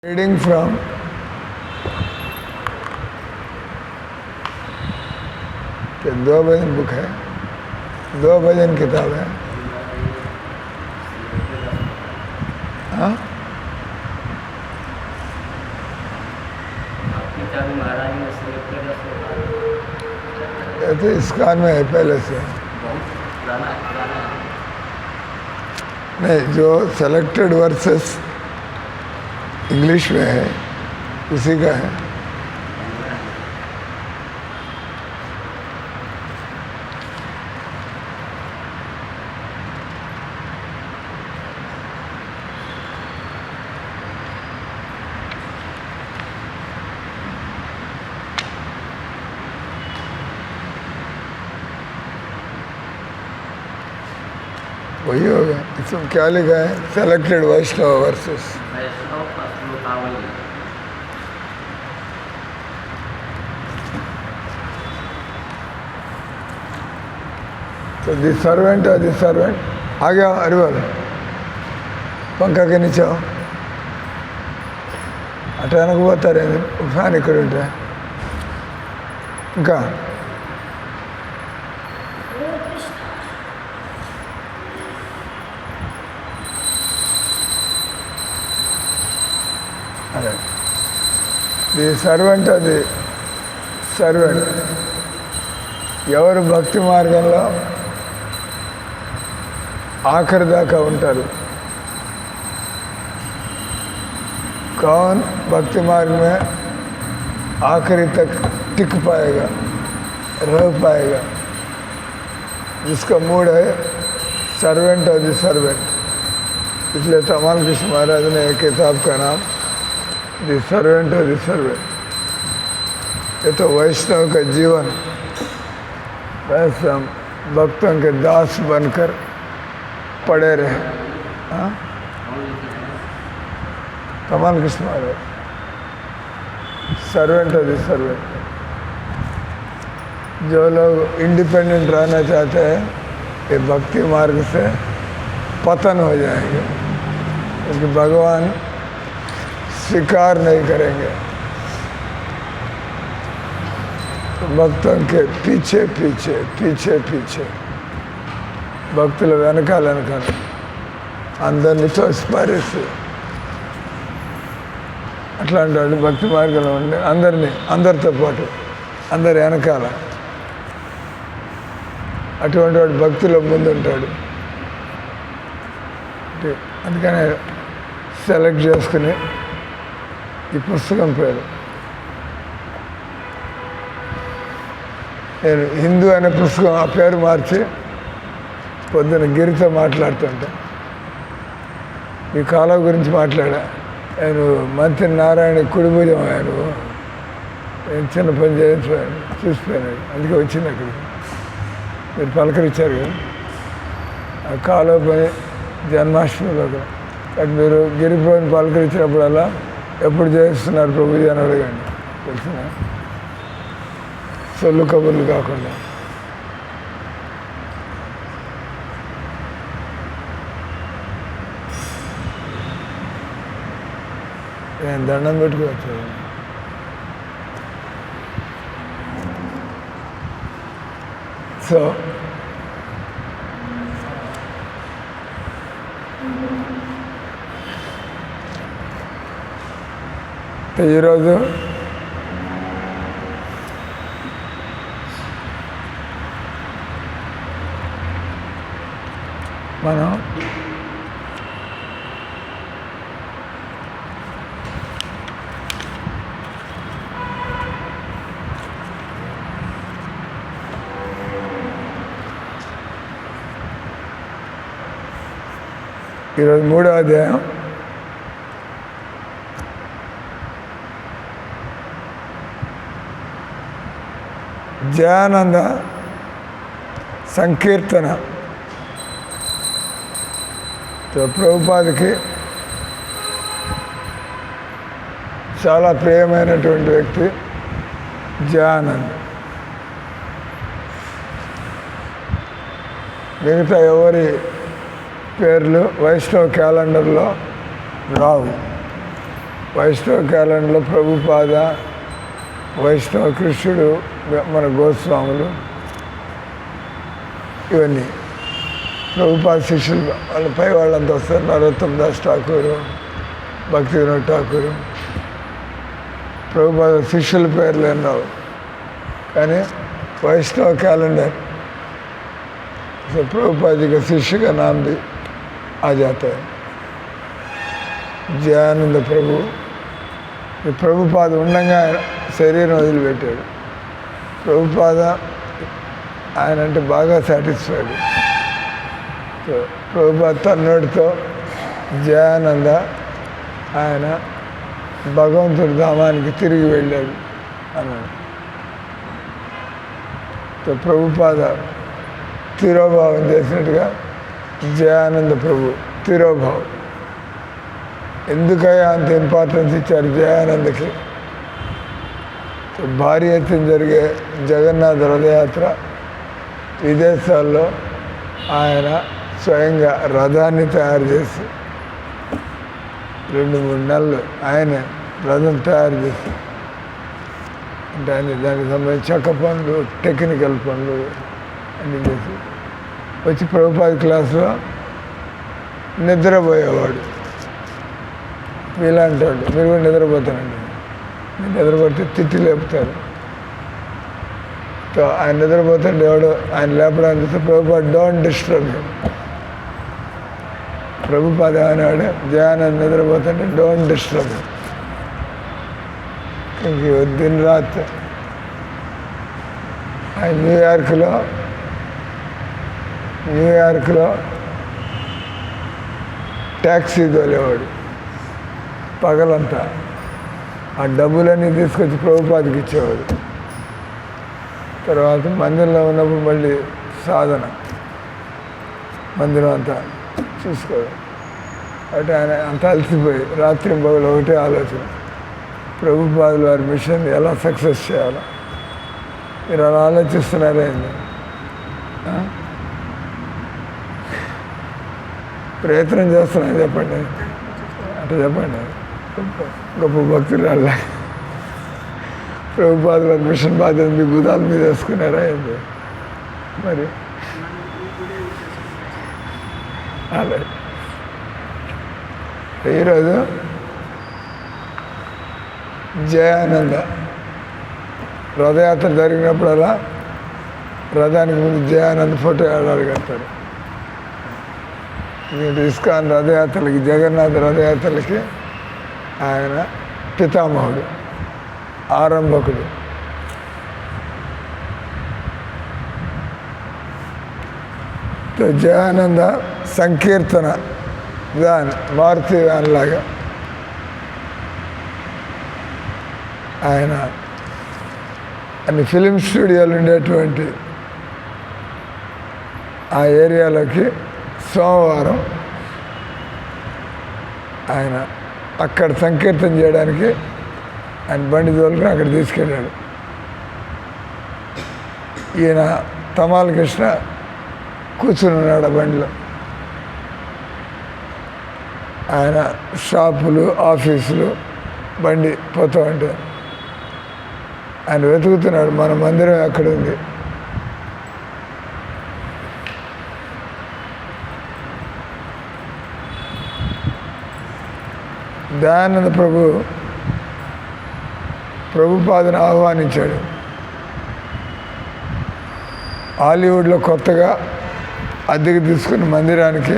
Reading from कि 2 भजन book है, 2 भजन किताब है। हाँ ये तो इस्कान में है पहले से। नहीं, जो सेलेक्टेड वर्सेस इंग्लिश में है उसी का है। वही होगा। इसमें क्या लिखा है? सेलेक्टेड वैष्णव वर्सेस। तो दी सर्वेंट और दी सर्वेंट आ गया। अरिवल पंखा के नीचे आओ। అటు వెనక పోతారు, ఫ్యాన్ ఇక్కడ ఉంటే ఇంకా అదే ది సర్వెంట్ అది సర్వెంట్ ఎవరు భక్తి మార్గంలో आखिर दाका ఉంటారు। कौन भक्ति मार्ग में आखिरी तक टिक पाएगा, रह पाएगा, जिसका मूड है सर्वेंट और द सर्वेंट। इसलिए तमाल कृष्ण महाराज ने एक किताब का नाम द सर्वेंट और द सर्वेंट। ये तो वैष्णव का जीवन वैसे भक्तों के दास बनकर पड़े रहे। हाँ कमाल कृष्ण महाराज सर्वेंट और सर्वेंट। जो लोग इंडिपेंडेंट रहना चाहते हैं ये भक्ति मार्ग से पतन हो जाएंगे, क्योंकि भगवान स्वीकार नहीं करेंगे। तो भक्तों के पीछे पीछे पीछे पीछे భక్తుల వెనకాల వెనకాల అందరినీ తోసిపారేసి అట్లాంటి వాడు భక్తి మార్గంలో ఉండి అందరితో పాటు అందరి వెనకాల అటువంటి వాడు భక్తిలో ముందుంటాడు। అందుకనే సెలెక్ట్ చేసుకుని ఈ పుస్తకం పేరు నేను హిందూ అనే పుస్తకం ఆ పేరు మార్చి పొద్దున గిరితో మాట్లాడుతుంటా ఈ కాలం గురించి మాట్లాడా। ఆయన మంత్రి నారాయణ కుడిభుజం, ఆయన నేను చిన్న పని చేయించిపోయాను, చూసిపోయినాడు, అందుకే వచ్చింది అక్కడికి। మీరు పలకరించారు కదా ఆ కాలువ పని జన్మాష్టమిలో అటు మీరు గిరిపోయిన పలకరించినప్పుడల్లా ఎప్పుడు చేస్తున్నారు ప్రభుజీ అని అడగండి, తెలిసిన సొల్లు కబుర్లు కాకుండా। నేను దండం పెట్టుకోవచ్చు। సో ఈరోజు మనం ఈరోజు 3వ అధ్యాయం జయానంద సంకీర్తన। ప్రభుపాదకి చాలా ప్రియమైనటువంటి వ్యక్తి జయానంద్। మిగతా ఎవరి పేర్లు వైష్ణవ క్యాలెండర్లో రావు। వైష్ణవ క్యాలెండర్లో ప్రభుపాద, వైష్ణవ కృష్ణుడు, మన గోస్వాములు, ఇవన్నీ ప్రభుపాద శిష్యులు. వాళ్ళ పై వాళ్ళంతా వస్తారు. నరోత్తమ్ దాస్ ఠాకూరు, భక్తి వినోద్ ఠాకూరు, ప్రభుపాద శిష్యుల పేర్లు ఎన్నో. కానీ వైష్ణవ कैलेंडर से प्रभुपाद जी का शिष्य का नाम भी आ जाता है, జయానంద ప్రభు. ప్రభుపాద ఉండగా శరీరం వదిలిపెట్టాడు. ప్రభుపాద ఆయన అంటే బాగా సాటిస్ఫైడ్. ప్రభుపాద తన్నోడితో జయానంద ఆయన భగవంతుడి ధామానికి తిరిగి వెళ్ళాడు అన్నాడు. ప్రభుపాద తిరోభావం చేసినట్టుగా జయానంద ప్రభు తిరోభావం. ఎందుకయ్యా అంత ఇంపార్టెన్స్ ఇచ్చారు జయానందకి? భారీ ఎత్తున జరిగే జగన్నాథ రథయాత్ర విదేశాల్లో ఆయన స్వయంగా రథాన్ని తయారు చేసి 2-3 నెలలు ఆయన రథం తయారు చేసి, అంటే ఆయన దానికి సంబంధించి చెక్క పనులు, టెక్నికల్ పనులు అన్నీ చేసి వచ్చి ప్రభుపాద క్లాసులో నిద్రపోయేవాడు. మీలా అంటాడు, మీరు కూడా నిద్రపోతానండి. మీరు నిద్రపోతే తిట్టి లేపుతారు. ఆయన నిద్రపోతాడు, ఎవడో ఆయన లేపడానికి చూస్తే Prabhupada don't disturb him. Prabhupada అనేవాడు జయానంద నిద్రపోతుంటే డోంట్ డిస్టర్బ్ హిమ్. दिन रात ఆయన న్యూయార్క్లో ట్యాక్సీ తోలేవాడు పగలంతా. ఆ డబ్బులన్నీ తీసుకొచ్చి ప్రభుపాదకి ఇచ్చేవాడు. తర్వాత మందిరంలో ఉన్నప్పుడు మళ్ళీ సాధన, మందిరం అంతా చూసుకోవాలి. అంటే ఆయన అంత అలసిపోయి రాత్రి పగలు ఒకటే ఆలోచన, ప్రభుపాదుల వారి మిషన్ ఎలా సక్సెస్ చేయాలో. మీరు అలా ఆలోచిస్తున్నారే ప్రయత్నం చేస్తున్నాను చెప్పండి అంటే చెప్పండి. గొప్ప భక్తులు అలా ప్రభుపాదుల వారి మిషన్ బాధ్యత మీ భుజాల మీద వేసుకున్నారా ఏంటి మరి? అలా ఈరోజు జయానంద రథయాత్ర జరిగినప్పుడల్లా రథానికి ముందు జయానంద ఫోటో అడగడతారు. మీరు ఇస్కాన్ రథయాత్రలకి, జగన్నాథ రథయాత్రలకి ఆయన పితామహుడు, ఆరంభకుడు. జయానంద సంకీర్తన వ్యాన్, మారుతి వ్యాన్ లాగా ఆయన అన్ని ఫిలిం స్టూడియోలు ఉండేటువంటి ఆ ఏరియాలోకి సోమవారం ఆయన అక్కడ సంకీర్తన చేయడానికి ఆయన బండి తోలుకుని అక్కడ తీసుకెళ్ళాడు. ఈయన తమాల కృష్ణ కూర్చుని ఉన్నాడు ఆ బండిలో. ఆయన షాపులు, ఆఫీసులు బండి పోతూ ఉంటే ఆయన వెతుకుతున్నాడు మన మందిరం ఎక్కడ ఉంది. దయానంద ప్రభుపాదను ఆహ్వానించాడు. హాలీవుడ్లో కొత్తగా అద్దెకు తీసుకున్న మందిరానికి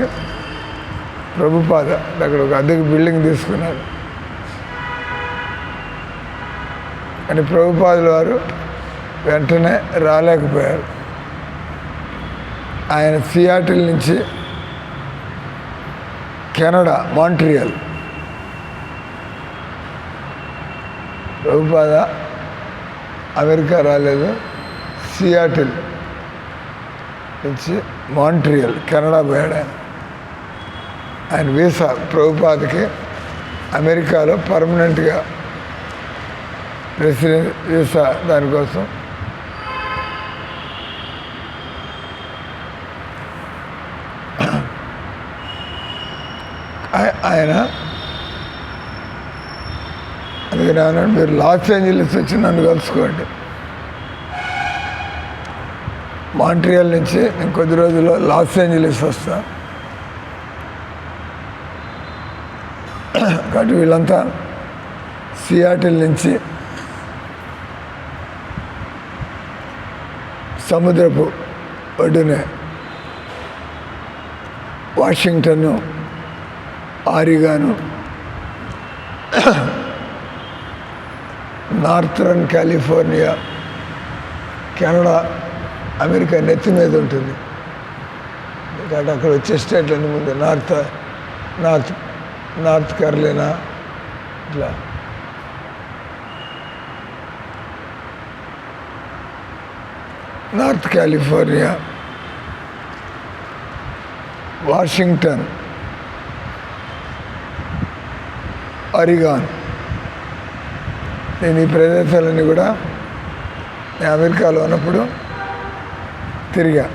ప్రభుపాద అక్కడ ఒక అద్దెకు బిల్డింగ్ తీసుకున్నారు. అని ప్రభుపాదుల వారు వెంటనే రాలేకపోయారు. ఆయన సియాటిల్ నుంచి కెనడా, మాంట్రియల్, ప్రభుపాద అమెరికా రాలేదు, సియాటిల్ నుంచి మాంట్రియల్ కెనడా పోయాడు. ఆయన వీసా ప్రభుపాదకి అమెరికాలో పర్మనెంట్గా రెసిడెన్స్ వీసా దానికోసం ఆయన అందుకని అన్నాడు, మీరు లాస్ ఏంజలీస్ వచ్చి నన్ను కలుసుకోండి. మాంట్రియల్ నుంచి నేను కొద్ది రోజుల్లో లాస్ ఏంజలీస్ వస్తా. కాబట్టి వీళ్ళంతా సియాటిల్ నుంచి సముద్రపు ఒడ్డునే Washington, Oregon, northern California, Canada, America నెత్తి మీద ఉంటుంది. కాబట్టి అక్కడ వచ్చే స్టేట్లన్నీ ముందు నార్త్ కెరళీనా ఇట్లా నార్త్ కాలిఫోర్నియా, వాషింగ్టన్, ఆరిగాన్, నేను ఈ ప్రదేశాలన్నీ కూడా నేను అమెరికాలో ఉన్నప్పుడు తిరిగా.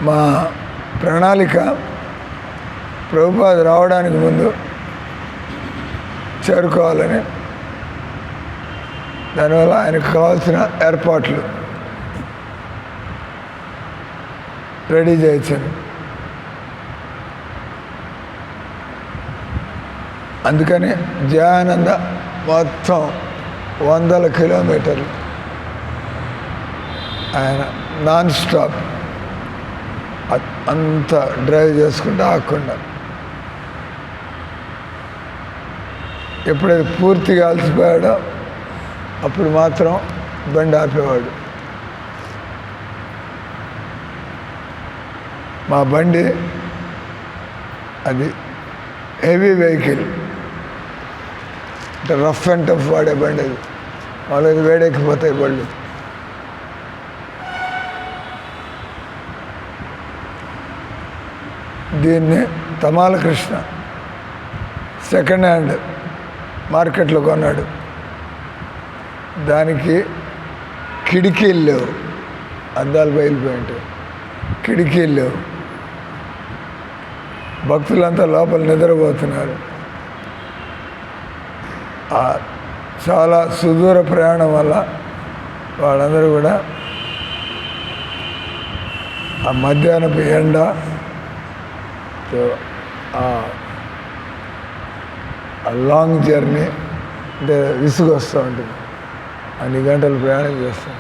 మా ప్రణాళిక ప్రభుపాద రావడానికి ముందు చేరుకోవాలని, దానివల్ల ఆయనకు కావాల్సిన ఏర్పాట్లు రెడీ చేయొచ్చని. అందుకని జయానంద మొత్తం 100 కిలోమీటర్లు ఆయన నాన్ స్టాప్ అంతా డ్రైవ్ చేసుకుంటూ ఆగకుండా. ఎప్పుడైతే పూర్తిగా అలసిపోయాడో అప్పుడు మాత్రం బండి ఆపేవాడు. మా బండి అది హెవీ వెహికల్, అంటే రఫ్ అండ్ టఫ్ వాడే బండి. అది వాళ్ళకి వేడెక్కిపోతాయి బళ్ళు. దీన్ని తమాల కృష్ణ సెకండ్ హ్యాండ్ మార్కెట్లో కొన్నాడు. దానికి కిటికీలు లేవు, అద్దాలు బయలుపోయి ఉంటాయి, కిటికీలు లేవు. భక్తులంతా లోపల నిద్రపోతున్నారు. చాలా సుదూర ప్రయాణం వల్ల వాళ్ళందరూ కూడా ఆ మధ్యాహ్నపు ఎండ, ఆ లాంగ్ జర్నీ అంటే విసుగు వస్తూ ఉంటుంది. అన్ని గంటలు ప్రయాణం చేస్తాం.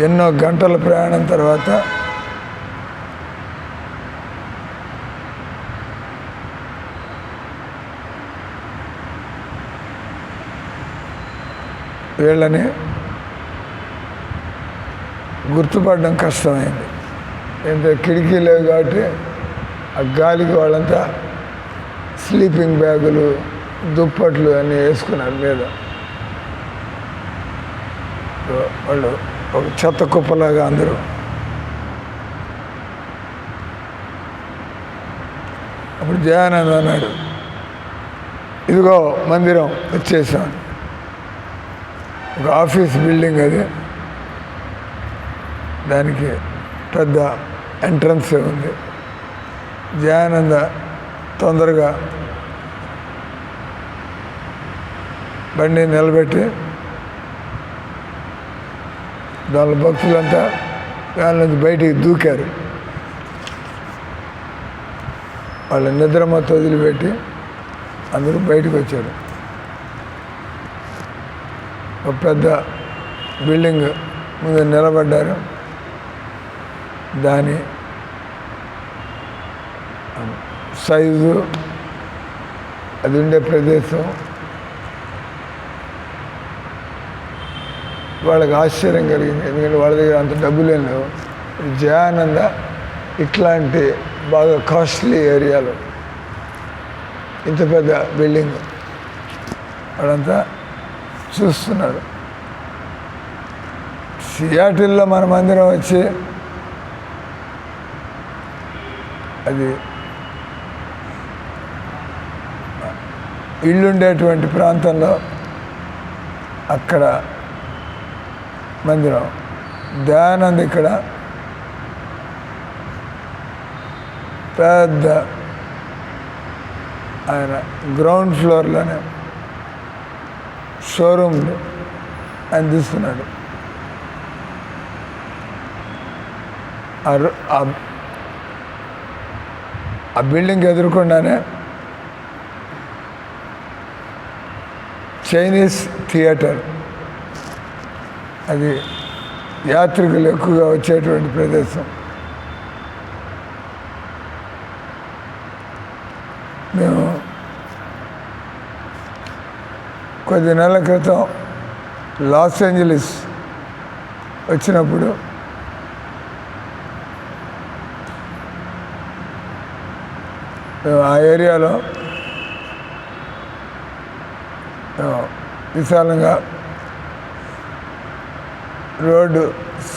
ఎన్నో గంటల ప్రయాణం తర్వాత వీళ్ళని గుర్తుపడడం కష్టమైంది. ఎంత కిటికీ లేవు కాబట్టి ఆ గాలికి వాళ్ళంతా స్లీపింగ్ బ్యాగులు, దుప్పట్లు అన్నీ వేసుకున్నారు మీద. వాళ్ళు ఒక చెత్త కుప్పలాగా అందరూ. అప్పుడు జయానంద అన్నాడు, ఇదిగో మందిరం వచ్చేసాం. ఒక ఆఫీస్ బిల్డింగ్ అది, దానికి పెద్ద ఎంట్రన్స్ ఉంది. జయానంద తొందరగా బండి నిలబెట్టి దాని భక్తులంతా దాని నుంచి బయటికి దూకారు. వాళ్ళ నిద్ర మొత్తం వదిలిపెట్టి అందరూ బయటకు వచ్చారు. ఒక పెద్ద బిల్డింగ్ ముందు నిలబడ్డారు. దాని సైజు, అది ఉండే ప్రదేశం వాళ్ళకి ఆశ్చర్యం కలిగింది. ఎందుకంటే వాళ్ళ దగ్గర అంత డబ్బులేం లేవు. జయానంద ఇట్లాంటి బాగా కాస్ట్లీ ఏరియాలో ఇంత పెద్ద బిల్డింగ్ వాళ్ళంతా చూస్తున్నారు. సియాటిల్లో మన మందిరం వచ్చి అది ఇళ్ళుండేటువంటి ప్రాంతంలో అక్కడ మందిరం. దయానంద్ ఇక్కడ పెద్ద ఆయన గ్రౌండ్ ఫ్లోర్లోనే షోరూమ్లు ఆయన తీసుకున్నాడు. ఆ బిల్డింగ్ ఎదురుకుండానే చైనీస్ థియేటర్, అది యాత్రికులు ఎక్కువగా వచ్చేటువంటి ప్రదేశం. మేము కొద్ది నెలల క్రితం లాస్ ఏంజలీస్ వచ్చినప్పుడు మేము ఆ ఏరియాలో విశాలంగా రోడ్డు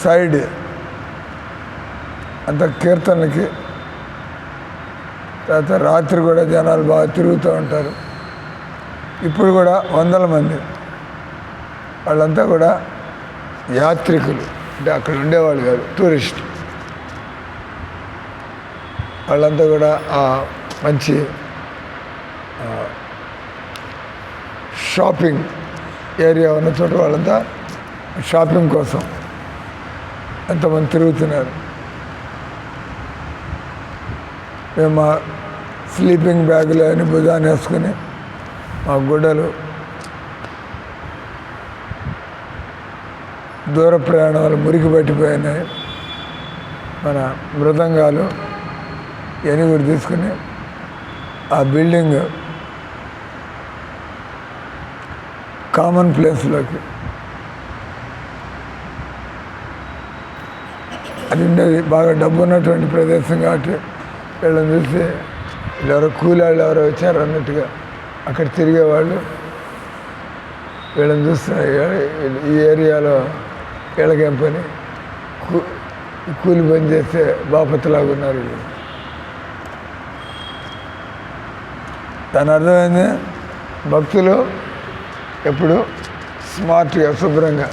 సైడ్ అంత కీర్తనలకి, తర్వాత రాత్రి కూడా జనాలు బాగా తిరుగుతూ ఉంటారు. ఇప్పుడు కూడా వందల మంది, వాళ్ళంతా కూడా యాత్రికులు, అంటే అక్కడ ఉండేవాళ్ళు కాదు, టూరిస్ట్. వాళ్ళంతా కూడా ఆ మంచి షాపింగ్ ఏరియా ఉన్న చోట వాళ్ళంతా షాపింగ్ కోసం ఎంతమంది తిరుగుతున్నారు. మేము మా స్లీపింగ్ బ్యాగులు అని భుజాన్ని వేసుకుని, మా గుడ్డలు, దూర ప్రయాణాలు మురికి పట్టిపోయినాయి, మన మృదంగాలు ఇవన్నీ కూడా తీసుకుని ఆ బిల్డింగ్ కామన్ ప్లేస్లోకి, అది ఉండేది బాగా డబ్బు ఉన్నటువంటి ప్రదేశం కాబట్టి వీళ్ళని చూసి ఎవరో కూలాళ్ళు ఎవరో వచ్చారు అన్నట్టుగా అక్కడ తిరిగేవాళ్ళు. వీళ్ళని చూస్తే ఈ ఏరియాలో వీళ్ళకేం పని, కూలి పని చేస్తే బాపత్లాగా ఉన్నారు వీళ్ళు. దాని అర్థమైంది, భక్తులు ఎప్పుడు స్మార్ట్గా శుభ్రంగా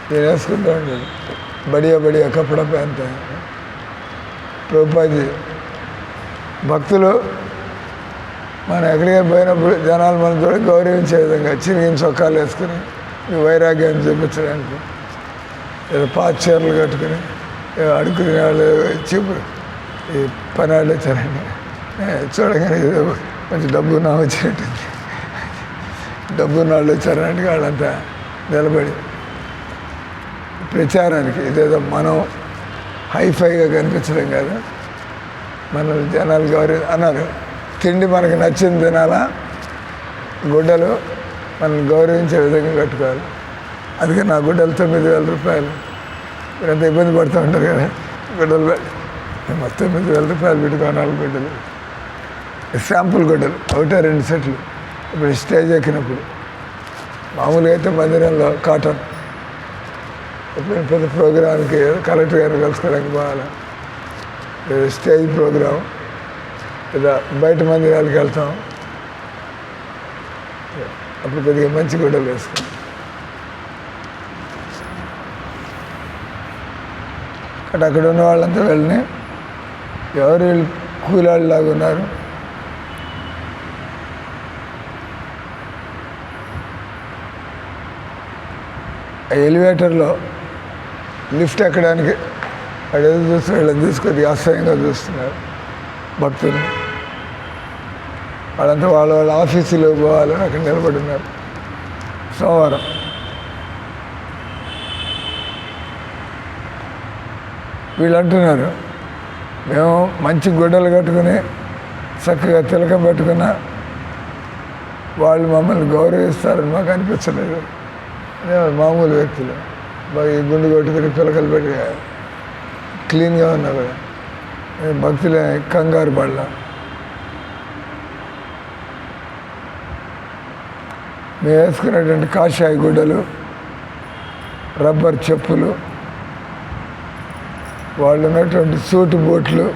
నేను వేసుకుంటూ ఉంటాడు. బడియా బడియా కప్పడా పహనతా హై ప్రభుపాజీ. భక్తులు మనం ఎక్కడికి పోయినప్పుడు జనాలు మన చూడ గౌరవించే విధంగా చిరిగిన చొక్కాలు వేసుకుని మీ వైరాగ్యాన్ని చూపించడానికి, లేదా పాత చీరలు కట్టుకుని అడుక్కునే వాళ్ళు చీపు ఈ పని వాళ్ళు వచ్చారండి, చూడగానే ఏదో కొంచెం డబ్బు నా వచ్చినట్టుంది, డబ్బు నాళ్ళు వచ్చారంటే వాళ్ళంతా నిలబడి ప్రచారానికి, ఇదేదో మనం హైఫైగా కనిపించడం కాదు, మన జనాలు గౌరవ అన్నారు. తిండి మనకి నచ్చింది తినాలా, గుడ్డలు మనల్ని గౌరవించే విధంగా కట్టుకోవాలి. అందుకే నా గుడ్డలు 9,000 రూపాయలు. మీరంతా ఇబ్బంది పడుతూ ఉంటారు కదా, గుడ్డలు మొత్తం 9,000 రూపాయలు పెట్టుకోవాలి. గుడ్డలు శాంపుల్ గుడ్డలు, 1-2 సెట్లు. ఇప్పుడు స్టేజ్ ఎక్కినప్పుడు మామూలుగా అయితే మందిరంలో కాటన్, ఎప్పుడైనా పెద్ద ప్రోగ్రాంకి కలెక్టర్ గారిని కలుసుకోవడానికి పోవాలి, లేదా స్టేజ్ ప్రోగ్రాం, లేదా బయట మందిరాలకు వెళ్తాం, అప్పుడు కొద్దిగా మంచి గుడ్డలు వేసుకుంటాం. అక్కడ ఉన్న వాళ్ళంతా వెళ్ళని ఎవరు వీళ్ళు కూలాళ్ళలాగా ఉన్నారు. ఎలివేటర్లో లిఫ్ట్ ఎక్కడానికి వాడు ఎదురు చూస్తూ వీళ్ళని తీసుకొని అసహ్యంగా చూస్తున్నారు భక్తులు. వాళ్ళంతా వాళ్ళ ఆఫీసులో పోవాలని అక్కడ నిలబడి ఉన్నారు. సోమవారం వీళ్ళు అంటున్నారు, మేము మంచి గుడ్డలు కట్టుకుని చక్కగా తిలకం పెట్టుకున్నా వాళ్ళు మమ్మల్ని గౌరవిస్తారని మాకు అనిపించలేదు. అదే మామూలు వ్యక్తులు బాగా ఈ గుండు కొట్టుకుని పిలకలు పెట్టి క్లీన్గా ఉన్నా కూడా భక్తులే కంగారు పడల. మేము వేసుకునేటువంటి కాషాయ గుడ్డలు, రబ్బర్ చెప్పులు, వాళ్ళు ఉన్నటువంటి సూటు బూట్లు,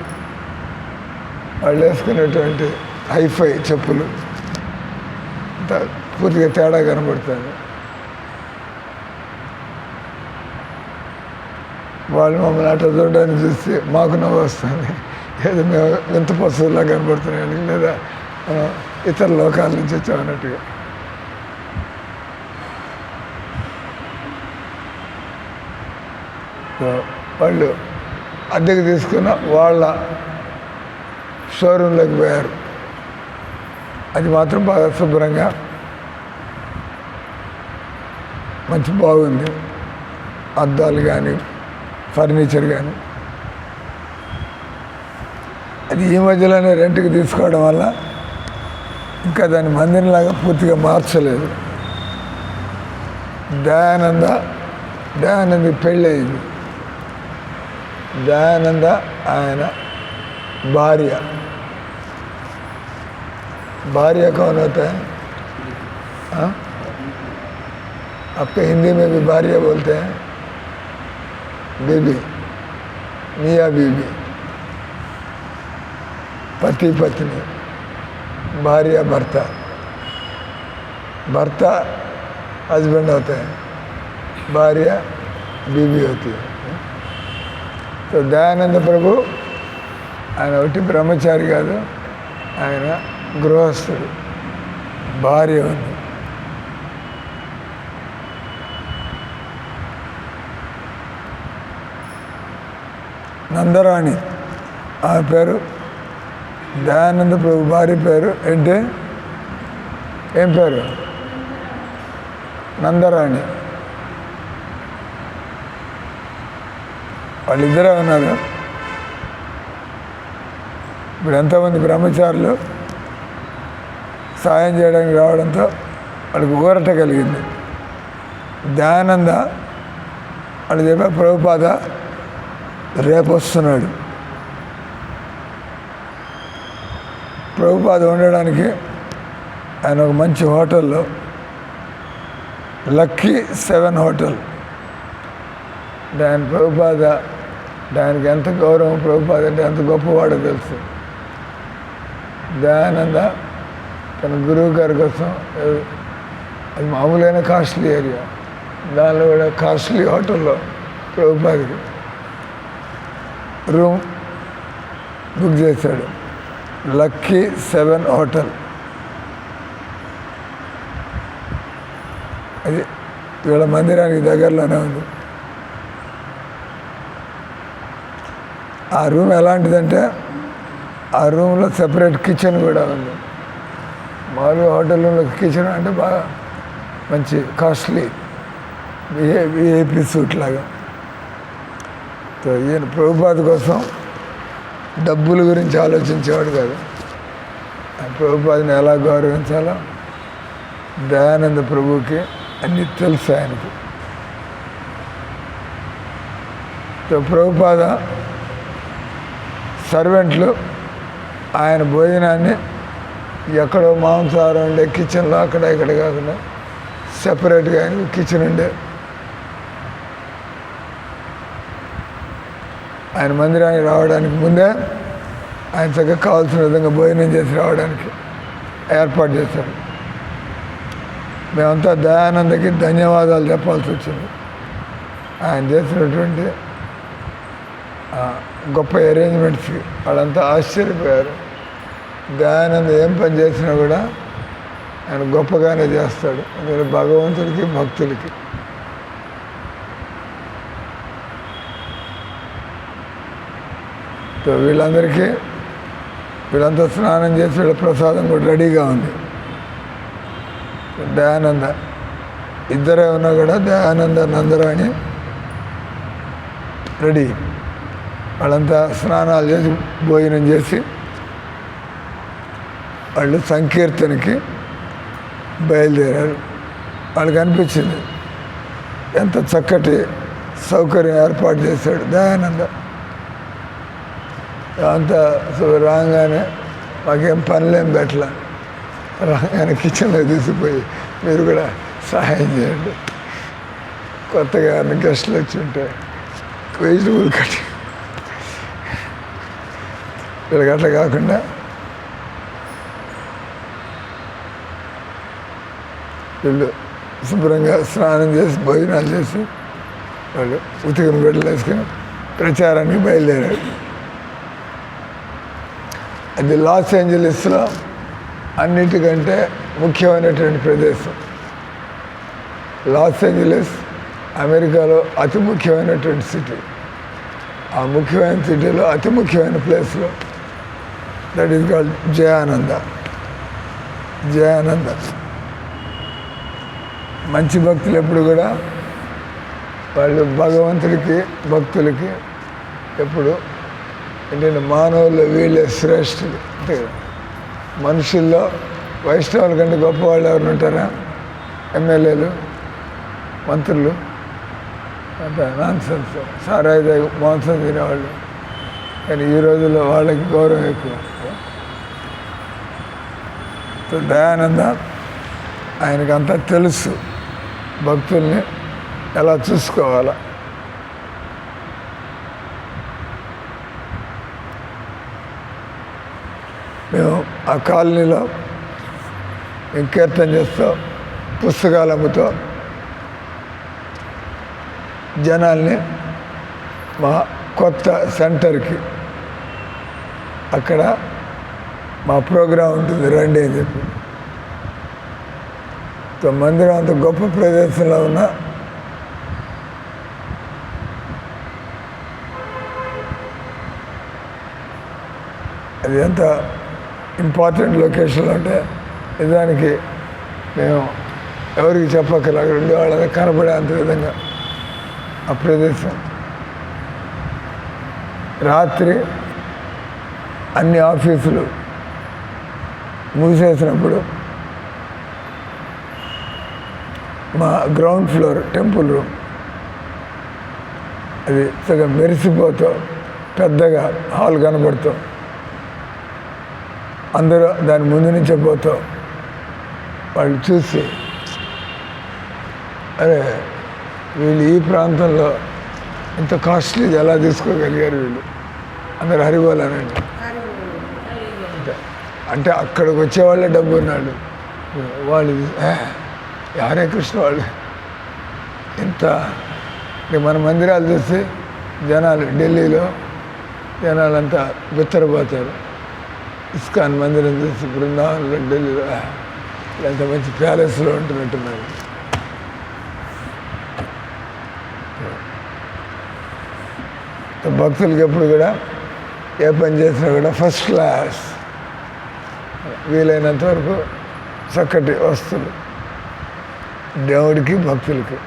వాళ్ళు వేసుకునేటువంటి హైఫై చెప్పులు పూర్తిగా తేడా కనబడుతుంది. వాళ్ళు మమ్మల్ని అట్లా చూడడానికి చూస్తే మాకు నవ్వు వస్తుంది. ఏదో మేము వింత పశువులా కనబడుతున్నాయని, లేదా ఇతర లోకాల నుంచి వచ్చామన్నట్టుగా. వాళ్ళు అద్దెకు తీసుకున్న వాళ్ళ షోరూంలోకి పోయారు. అది మాత్రం బాగా శుభ్రంగా మంచి బాగుంది. అద్దాలు కానీ ఫర్నిచర్ కానీ. అది ఈ మధ్యలోనే రెంట్కి తీసుకోవడం వల్ల ఇంకా దాన్ని మందిరంలాగా పూర్తిగా మార్చలేదు. దయానంద పెళ్ళి అయింది. దయానంద ఆయన భార్య कौन होता है? आपके हिंदी में भी भार्या बोलते हैं, बीबी, मियाँ बीबी, पति पत्नी, भार्या भर्ता, भर्ता हस्बैंड होते हैं, भार्या बीबी होती है. तो दयानंद प्रभु ఆయన ఒకటి బ్రహ్మచారి కాదు, ఆయన గృహస్థుడు, భార్య ఉంది. నందరాణి ఆమె పేరు. దయానంద ప్రభు భార్య పేరు ఏంటి? ఏం పేరు? నందరాణి. వాళ్ళిద్దరే ఉన్నారు. ఇప్పుడు ఎంతోమంది బ్రహ్మచారులు సాయం చేయడానికి రావడంతో వాళ్ళకి ఊరట కలిగింది. దయానంద వాళ్ళు చెప్పారు, ప్రభుపాద రేపు వస్తున్నాడు. ప్రభుపాద ఉండడానికి ఆయన ఒక మంచి హోటల్లో, లక్కీ 7 హోటల్, దాని ప్రభుపాద, దానికి ఎంత గౌరవం, ప్రభుపాద అంటే ఎంత గొప్పవాడో తెలుసు. దయానంద తన గురువు గారి కోసం, అది మామూలైన కాస్ట్లీ ఏరియా, దానిలో కూడా కాస్ట్లీ హోటల్లో ప్రభుపాదకి రూమ్ బుక్ చేశాడు. Lucky 7 hotel. అది వీళ్ళ మందిరానికి దగ్గరలోనే ఉంది. ఆ రూమ్ ఎలాంటిదంటే, ఆ రూమ్లో సెపరేట్ కిచెన్ కూడా ఉంది. మామూలుగా హోటల్ రూమ్లో కిచెన్ అంటే బాగా మంచి కాస్ట్లీ విఐపి సూట్ లాగా. ఈయన ప్రభుపాద కోసం డబ్బుల గురించి ఆలోచించేవాడు కాదు. ప్రభుపాదని ఎలా గౌరవించాలో దయానంద ప్రభుకి అన్నీ తెలుసు ఆయనకి. ప్రభుపాద సర్వెంట్లు ఆయన భోజనాన్ని ఎక్కడో మాంసాహారం ఉండే కిచెన్లో అక్కడ ఇక్కడ కాకుండా సెపరేట్గా ఆయన కిచెన్ ఉండే. ఆయన మందిరానికి రావడానికి ముందే ఆయన చక్కగా కావాల్సిన విధంగా భోజనం చేసి రావడానికి ఏర్పాటు చేశారు. మేమంతా దయానందకి ధన్యవాదాలు చెప్పాల్సి వచ్చింది. ఆయన చేసినటువంటి గొప్ప అరేంజ్మెంట్స్కి వాళ్ళంతా ఆశ్చర్యపోయారు. దయానంద ఏం పని చేసినా కూడా ఆయన గొప్పగానే చేస్తాడు. అందుకని భగవంతుడికి భక్తులకి. వీళ్ళందరికీ వీళ్ళంతా స్నానం చేసి వీళ్ళ ప్రసాదం కూడా రెడీగా ఉంది. దయానంద ఇద్దరే ఉన్నా కూడా దయానంద నందరాణి రెడీ. వాళ్ళంతా స్నానాలు చేసి భోజనం చేసి వాళ్ళు సంకీర్తనకి బయలుదేరారు. వాళ్ళకి అనిపించింది ఎంత చక్కటి సౌకర్యం ఏర్పాటు చేశాడు దయానంద. అంతా రాగానే మాకేం పనులేం పెట్టలే, రాగానే కిచెన్లో తీసుకుపోయి మీరు కూడా సహాయం చేయండి, కొత్తగా గెస్టులు వచ్చి ఉంటే వెజిటబుల్ కట్. వీళ్ళకి అట్లా కాకుండా వీళ్ళు శుభ్రంగా స్నానం చేసి భోజనాలు చేసి వాళ్ళు ఉతికిన బిడ్డలు వేసుకుని ప్రచారానికి బయలుదేరారు. అది లాస్ ఏంజలీస్లో అన్నిటికంటే ముఖ్యమైనటువంటి ప్రదేశం. లాస్ ఏంజలీస్ అమెరికాలో అతి ముఖ్యమైనటువంటి సిటీ. ఆ ముఖ్యమైన సిటీలో అతి ముఖ్యమైన ప్లేస్లో దట్ ఈస్ కాల్డ్ జయానంద. మంచి భక్తులు ఎప్పుడు కూడా వాళ్ళు భగవంతుడికి భక్తులకి ఎప్పుడు ఏంటంటే మానవుల్లో వీళ్ళే శ్రేష్ఠులు. అంటే మనుషుల్లో వైష్ణవుల కంటే గొప్పవాళ్ళు ఎవరు ఉంటారా? ఎమ్మెల్యేలు, మంత్రులు, అంత నాన్సెన్స్, సారాయి మాంసం తినేవాళ్ళు. కానీ ఈ రోజుల్లో వాళ్ళకి గౌరవం ఎక్కువ. దయానంద ఆయనకు అంతా తెలుసు భక్తుల్ని ఎలా చూసుకోవాలా. మేము ఆ కాలనీలో మేము కీర్తన చేస్తాం, పుస్తకాలు అమ్ముతాం, జనాల్ని మా కొత్త సెంటర్కి అక్కడ మా ప్రోగ్రాం ఉంటుంది రండి అని చెప్పి. మందిరం అంత గొప్ప ప్రదేశంలో ఉన్న అది ఎంత ఇంపార్టెంట్ లొకేషన్లో అంటే నిజానికి మేము ఎవరికి చెప్పక్కర్లేదు, అక్కడ ఉండే వాళ్ళని కనపడే అంత విధంగా ఆ ప్రదేశం. రాత్రి అన్ని ఆఫీసులు మూసేసినప్పుడు మా గ్రౌండ్ ఫ్లోర్ టెంపుల్ రూమ్ అది సగం మెరిసిపోతూ పెద్దగా హాల్ కనబడుతూ అందరూ దాని ముందు నుంచే పోతూ వాళ్ళు చూసి అరే వీళ్ళు ఈ ప్రాంతంలో ఇంత కాస్ట్లీ ఎలా తీసుకోగలిగారు వీళ్ళు అందరు హరిబోలనండి. అంటే అక్కడికి వచ్చేవాళ్ళే డబ్బు ఉన్నాడు, వాళ్ళు హరే కృష్ణ వాళ్ళు ఇంత. మన మందిరాలు చూస్తే జనాలు ఢిల్లీలో జనాలంతా బిత్తరపోతారు. ఇస్కాన్ మందిరం చూసి బృందావనంలో ఢిల్లీలో ఎంత మంచి ప్యాలెస్లో ఉంటున్నట్టున్నారు. భక్తులకి ఎప్పుడు కూడా ఏ పని చేసినా కూడా ఫస్ట్ క్లాస్, వీలైనంత వరకు చక్కటి వస్తువులు దేవుడికి భక్తులకి.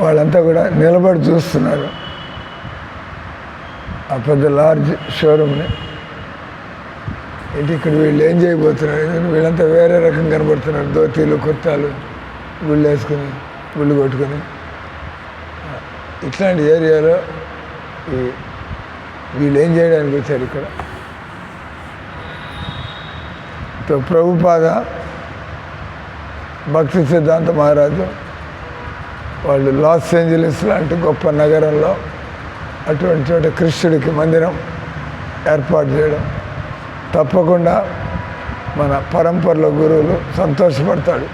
వాళ్ళంతా కూడా నిలబడి చూస్తున్నారు ఆ పెద్ద లార్జ్ షోరూమ్ని. ఏంటి ఇక్కడ వీళ్ళు ఏం చేయబోతున్నారు? వీళ్ళంతా వేరే రకం కనబడుతున్నారు, ధోతీలు కుర్తాలు గుళ్ళు వేసుకుని గుళ్ళు కొట్టుకొని. ఇట్లాంటి ఏరియాలో వీళ్ళు ఏం చేయడానికి వచ్చారు ఇక్కడ? ప్రభుపాద భక్తి సిద్ధాంత మహారాజు వాళ్ళు లాస్ ఏంజలీస్ లాంటి గొప్ప నగరంలో అటువంటి చోట కృష్ణుడికి మందిరం ఏర్పాటు చేయడం తప్పకుండా మన పరంపరలో గురువులు సంతోషపడతాడు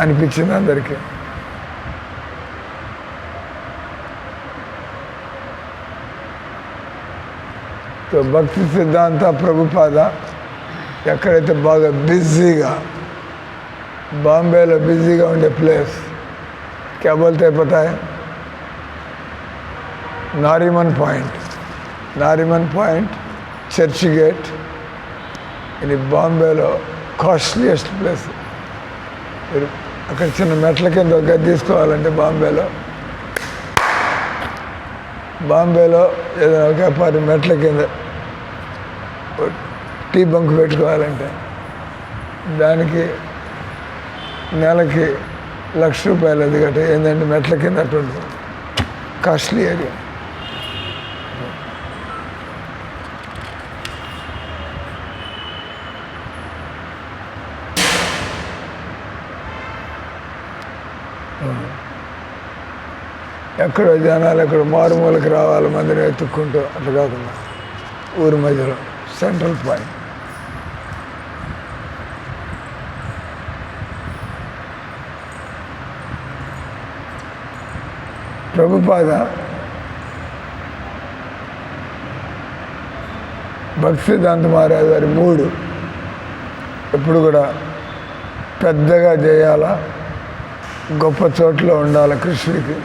అనిపించింది అందరికీ. భక్తి సిద్ధాంత ప్రభుపాద ఎక్కడైతే బాగా బిజీగా, బాంబేలో బిజీగా ఉండే ప్లేస్ क्या बोलते हैं पता है? నారిమన్ పాయింట్ చర్చ్ గేట్ ఇది బాంబేలో కాస్ట్లీయెస్ట్ ప్లేస్. మీరు అక్కడ చిన్న మెట్ల కింద ఒక గది తీసుకోవాలంటే బాంబేలో ఏదైనా ఒక వ్యాపారి మెట్ల కింద టీ బంక్ పెట్టుకోవాలంటే దానికి నెలకి ₹1,00,000 అది గట్ట. ఏంటంటే మెట్ల కింద అటువంటి కాస్ట్లీ ఏరియా. ఎక్కడో జనాలు ఎక్కడ మారుమూలకి రావాలి మందిరం ఎత్తుక్కుంటూ, అట్లా కాకుండా ఊరి మధ్యలో సెంట్రల్ పాయింట్. ప్రభుపాద భక్తి సిద్ధాంత మహారాజ్ గారి 3 ఎప్పుడు కూడా పెద్దగా చేయాలా, గొప్ప చోట్ల ఉండాలి కృష్ణుడికి.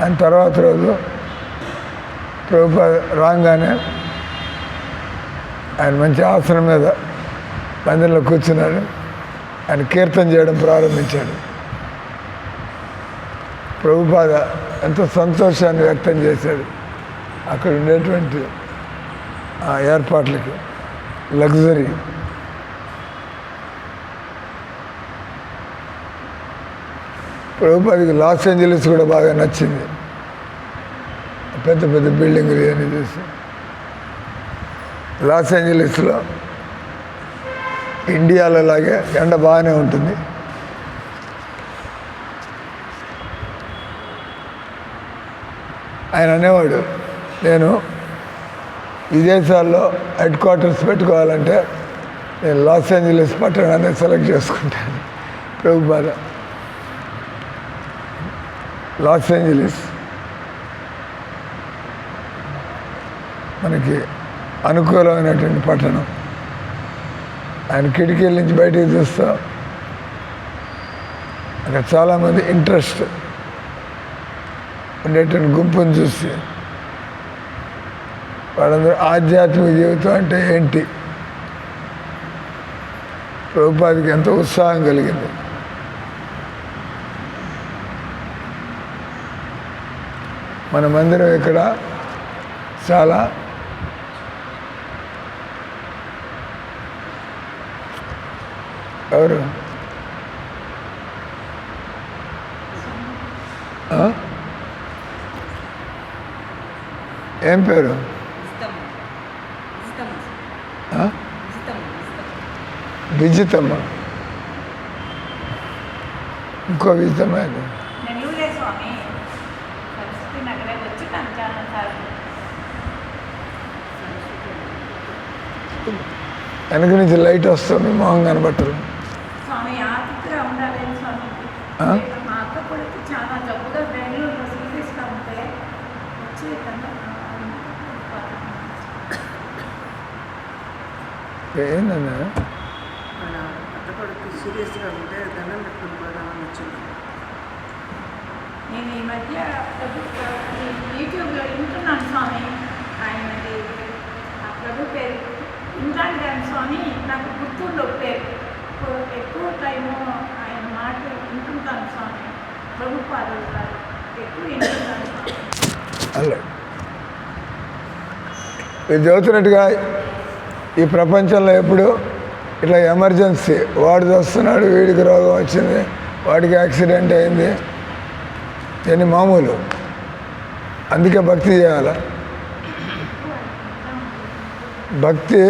ఆయన తర్వాత రోజు ప్రభుపాద రాగానే ఆయన మంచి ఆసనం మీద మందిరంలో కూర్చున్నాడు. ఆయన కీర్తన చేయడం ప్రారంభించాడు. ప్రభుపాద ఎంతో సంతోషాన్ని వ్యక్తం చేశాడు అక్కడ ఉండేటువంటి ఆ ఏర్పాట్లకి. లగ్జరీ. ప్రభుపాదకి లాస్ ఏంజలీస్ కూడా బాగా నచ్చింది. పెద్ద పెద్ద బిల్డింగులు ఇవన్నీ చూసి. లాస్ ఏంజలీస్లో ఇండియాలో లాగే ఎండ బాగానే ఉంటుంది. ఆయన అనేవాడు, నేను విదేశాల్లో హెడ్ క్వార్టర్స్ పెట్టుకోవాలంటే నేను లాస్ ఏంజలీస్ పట్టణాన్ని సెలెక్ట్ చేసుకుంటాను. ప్రభుపాద లాస్ ఏంజలీస్ మనకి అనుకూలమైనటువంటి పట్టణం. ఆయన కిటికీల నుంచి బయటికి చూస్తా అక్కడ చాలామంది ఇంట్రెస్ట్ ఉండేటువంటి గుంపుని చూసి వాళ్ళందరూ ఆధ్యాత్మిక జీవితం అంటే ఏంటి, ప్రభుపాదకి ఎంతో ఉత్సాహం కలిగింది. మన మందిరం ఇక్కడ చాలా ఎవరు ఏం పేరు? విజితమ్మ. ఇంకో విజితమ్మ వెనక నుంచి లైట్ వస్తుంది, మొహం కనబట్టరు. ఏందన్నా నేను ఈ మధ్య యూట్యూబ్లో వింటున్నాను స్వామి. ఆయనది ఆ ప్రభు పేరు ఇంద్రాణి గారి స్వామి. నాకు గుర్తుండవు పేరు. ఎక్కువ టైము ఆయన మాటలు వింటుంటాను స్వామి. ప్రభుపాదులు గారు ఎక్కువ వింటుంటాను స్వామి. అలా ఇది చదువుతున్నట్టుగా ఈ ప్రపంచంలో ఎప్పుడు ఇట్లా ఎమర్జెన్సీ, వాడు వస్తున్నాడు, వీడికి రోగం వచ్చింది, వాడికి యాక్సిడెంట్ అయింది, ఇవన్నీ మామూలు. అందుకే భక్తి చేయాలి. భక్తి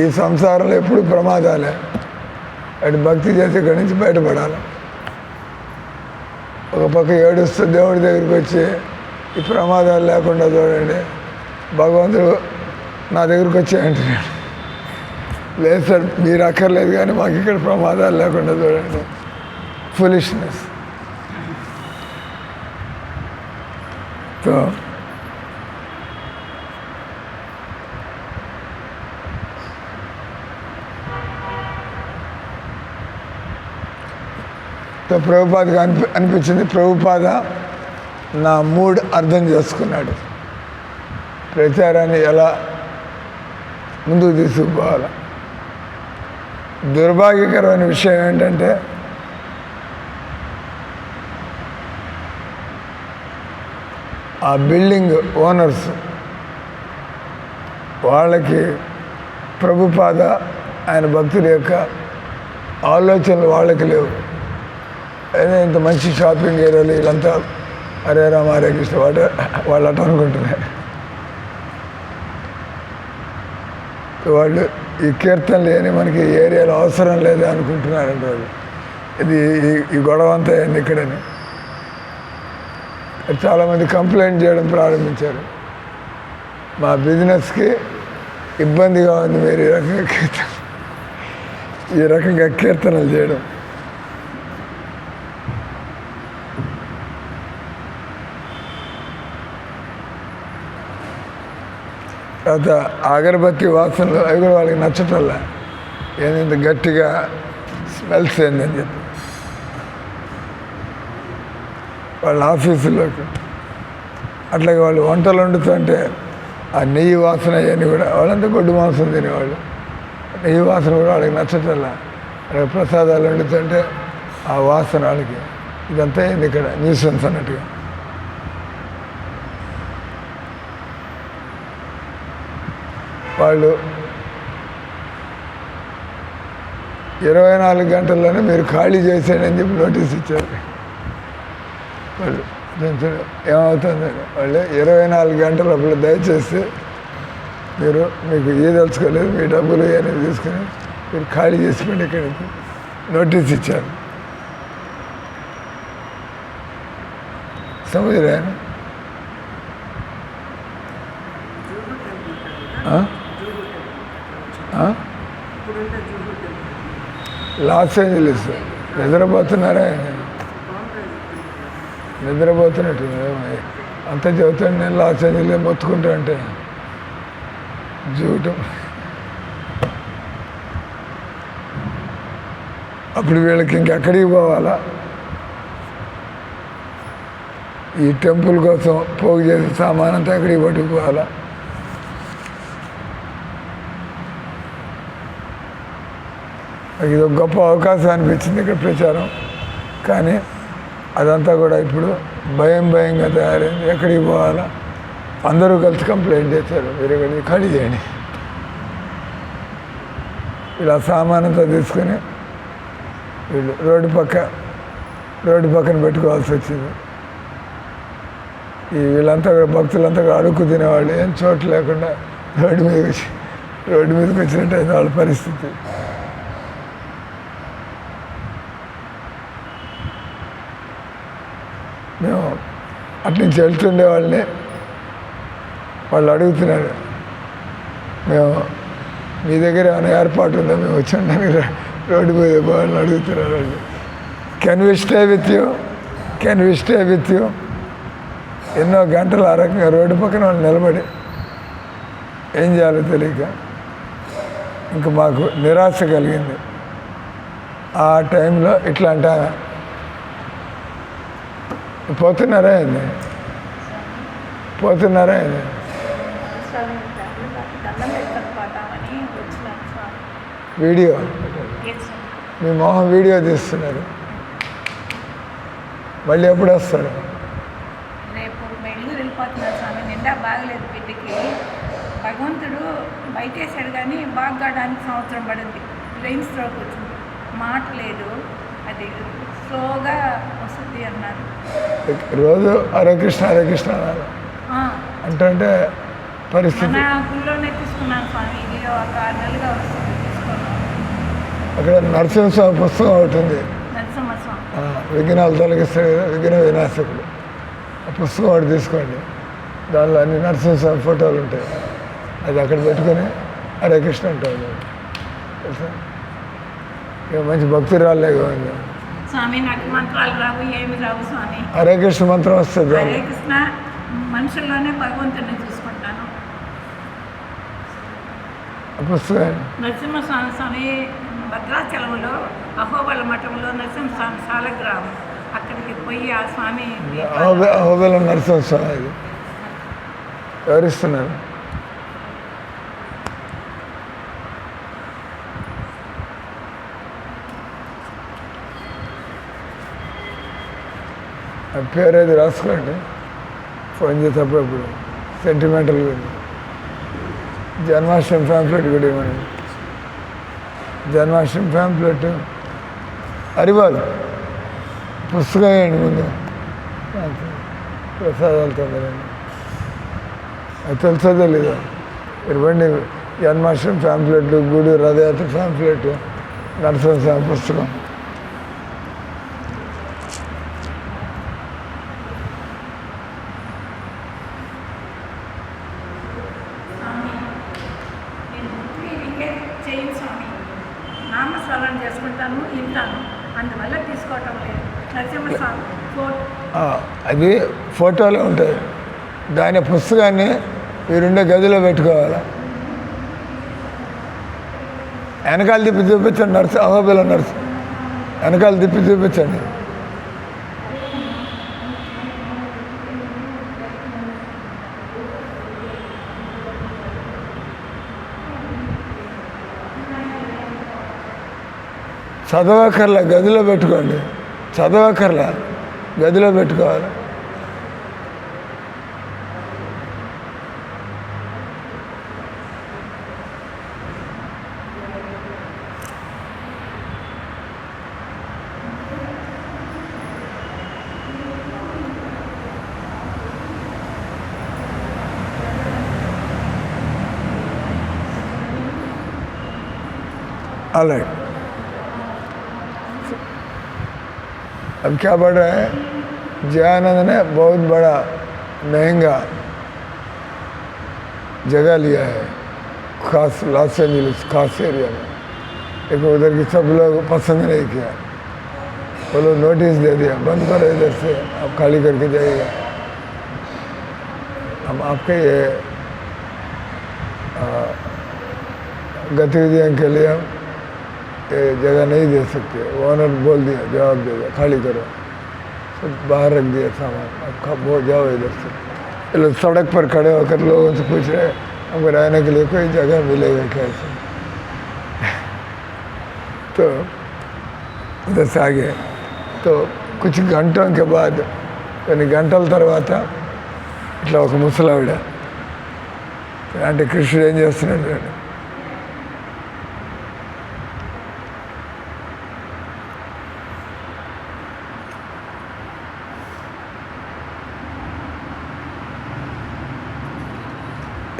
ఈ సంసారంలో ఎప్పుడు ప్రమాదాలే. అటు భక్తి చేసి ఇక్కడి నుంచి బయటపడాలి. ఒక పక్క ఏడుస్తూ దేవుడి దగ్గరికి వచ్చి ఈ ప్రమాదాలు లేకుండా చూడండి, భగవంతుడు నా దగ్గరికి వచ్చి అంటున్నాడు, లేదు సార్ మీరు అక్కర్లేదు కానీ మాకు ఇక్కడ ప్రమాదాలు లేకుండా చూడండి. ఫులిష్నెస్. ప్రభుపాదకి అనిపించింది, ప్రభుపాద నా మూడ్ అర్థం చేసుకున్నాడు. ప్రచారాన్ని ఎలా ముందుకు తీసుకుపోవాలి. దుర్భాగ్యకరమైన విషయం ఏంటంటే ఆ బిల్డింగ్ ఓనర్స్ వాళ్ళకి ప్రభుపాద ఆయన భక్తుల యొక్క ఆలోచనలు వాళ్ళకి లేవు. అదే ఇంత మంచి షాపింగ్ ఏరియాలు వీళ్ళంతా హరే రామ హరే కృష్ణ వాళ్ళు అట్లా అనుకుంటున్నారు. వాళ్ళు ఈ కీర్తనలు లేని మనకి ఏరియాలో అవసరం లేదు అనుకుంటున్నారండి వాళ్ళు. ఇది ఈ గొడవ అంతా అయింది ఇక్కడని. చాలామంది కంప్లైంట్ చేయడం ప్రారంభించారు. మా బిజినెస్కి ఇబ్బందిగా ఉంది మీరు ఈ రకంగా కీర్తనలు చేయడం. తర్వాత అగరబత్తి వాసనలు అవి కూడా వాళ్ళకి నచ్చటల్లా, ఏంటంటే గట్టిగా స్మెల్స్ ఏందని చెప్పి వాళ్ళ ఆఫీసులోకి. అట్లాగే వాళ్ళు వంటలు వండుతుంటే ఆ నెయ్యి వాసన అవన్నీ కూడా, వాళ్ళంతా గొడ్డు మాంసం తినేవాళ్ళు, నెయ్యి వాసన కూడా వాళ్ళకి నచ్చటల్లా. అలాగే ప్రసాదాలు వండుతుంటే ఆ వాసన వాళ్ళకి, ఇదంతా ఏంది ఇక్కడ న్యూసెన్స్ అన్నట్టుగా. వాళ్ళు 24 గంటల్లోనే మీరు ఖాళీ చేసేయండి అని చెప్పి నోటీస్ ఇచ్చారు. వాళ్ళు ఏమవుతుంది, వాళ్ళు 24 గంటల అప్పుడు దయచేసి మీకు తెలుసుకోలేదు, మీ డబ్బులు అనేది తీసుకుని మీరు ఖాళీ చేసుకోండి ఇక్కడ నోటీస్ ఇచ్చారు. సమజరా? Loss Angeles నిద్రపోతున్నారా? నిద్రపోతున్నట్టు అంత చెబుతాను నేను. లాస్ ఏంజలీస్ మొత్తుకుంటా అంటే జూటం. అప్పుడు వీళ్ళకి ఇంకెక్కడికి పోవాలా? ఈ టెంపుల్ కోసం పోగు చేసే సామాన్ అంతా ఎక్కడికి పట్టుకుపోవాలా? ఇది ఒక గొప్ప అవకాశం అనిపించింది ఇక్కడ ప్రచారం. కానీ అదంతా కూడా ఇప్పుడు భయంగా తయారైంది. ఎక్కడికి పోవాలా? అందరూ కలిసి కంప్లైంట్ చేశారు, మీరు ఎక్కడికి ఖాళీ చేయండి. ఇలా సామాన్ అంతా తీసుకొని వీళ్ళు రోడ్డు పక్కన పెట్టుకోవాల్సి వచ్చింది. వీళ్ళంతా కూడా భక్తులంతా కూడా అడుక్కు తినేవాళ్ళు, ఏం చోటు లేకుండా రోడ్డు మీదకి వచ్చినట్టు అయింది వాళ్ళ పరిస్థితి. మేము అట్నుంచి వెళ్తుండే వాళ్ళని వాళ్ళు అడుగుతున్నారు, మేము మీ దగ్గర ఏమైనా ఏర్పాటు ఉందో మేము వచ్చాను రోడ్డు మీద వాళ్ళని అడుగుతున్నారు. వాళ్ళు can we stay with you ఎన్నో గంటలు ఆ రకంగా రోడ్డు పక్కన వాళ్ళు నిలబడి ఏం చేయాలో తెలియక ఇంకా మాకు నిరాశ కలిగింది. ఆ టైంలో ఇట్లా అంటా పోతున్నారా ఏంది వీడియో, మీ మొహం వీడియో తీస్తున్నారు. మళ్ళీ ఎప్పుడు వస్తారు? రేపు బెంగళూరు వెళ్ళిపోతున్నారు స్వామి. నిండా బాగలేదు బిడ్డకి. భగవంతుడు బయటేసాడు కానీ బాగాడానికి సంవత్సరం పడింది. బ్రెయిన్ స్ట్రోక్ వచ్చింది, మాట లేదు, అది స్లోగా వస్తుంది అన్నారు. రోజు హరే కృష్ణ అనాలి అంటే పరిస్థితి. మన గుళ్ళోనే తీసుకున్నాను స్వామి. ఇది ఒక 6 నెలలుగా వస్తుంది తీసుకున్నాను. అక్కడ నరసింహస్వామి పుస్తకం అవుతుంది, విఘ్నాలు తొలగిస్తాడు కదా, విఘ్న వినాశకుడు. ఆ పుస్తకం ఒకటి తీసుకోండి, దానిలో అన్ని నరసింహస్వామి ఫోటోలు ఉంటాయి. అది అక్కడ పెట్టుకొని హరే కృష్ణ ఉంటుంది. తెలుసా? ఇక మంచి భక్తురాలేగా ఉంది స్వామి. నాకు మంత్రాలు రావు, ఏమి రావు స్వామి. హరే కృష్ణ మంత్రం వస్తుంది. హరే కృష్ణ మనుషుల్లోనే భగవంతుడిని చూసుకుంటాను. పుస్తకం నరసింహస్వామి స్వామి భద్రాచలంలో అహోబల మఠంలో నరసింహస్వామి సాలగ్రామం, అక్కడికి పోయి ఆ స్వామి అహోబల నరసింహస్వామి ఇది వివరిస్తున్నారు. పేరు ఏది రాసుకోండి, ఫోన్ చేసేటప్పుడు సెంటిమెంటల్ గురించి. జన్మాష్టమి ప్యాంప్లెట్ కూడా ఇవ్వండి. జన్మాష్టమి ప్యాంప్లెట్ హరిబాల్ పుస్తకం వేయండి ముందు, ప్రసాదాలతో కదండి. అది తెలుసో తెలీదు. ఇవ్వండి జన్మాష్టమి ప్యాంప్లెట్, గుడి రథయాత్ర ప్యాంప్లెట్, నరసింహస్వామి పుస్తకం. నమస్కారం చేసుకుంటాను, వింటాను. అందువల్ల తీసుకోవటం లేదు. నరసింహస్వామి అది ఫోటోలో ఉంటుంది. దాని పుస్తకాన్ని మీరుండే గదిలో పెట్టుకోవాలి. వెనకాల తిప్పి చూపించండి. నర్సు అహోబిల నర్సు వెనకాల తిప్పి చూపించండి. చదవకర్లా, గదిలో పెట్టుకోండి. చదవకర్లా, గదిలో పెట్టుకోవాలి. अलग अब क्या बढ़ रहा है? जयानंद ने बहुत बड़ा महंगा जगह लिया है, खास लॉस एंजलिस खास एरिया में। लेकिन उधर की सब लोग पसंद नहीं किया। वो लोग नोटिस दे दिया, बंद करो इधर से, आप खाली करके जाइएगा। हम आपके ये गतिविधियों के लिए हम ये जगह नहीं दे सकते। ओनर बोल दिया, जवाब दे दिया, खाली करो, सब बाहर रख दिया सामान, अब बहुत जाओ इधर से। ये लोग सड़क पर खड़े होकर लोगों से पूछ रहे हैं हमको रहने के लिए कोई जगह मिलेगा कैसे? तो उधर से आगे तो कुछ घंटों के बाद కొన్ని గంటల తర్వాత ఇట్లా ఒక ముసలావిడ అంటే కృష్ణుడు ఏం చేస్తున్నాడు,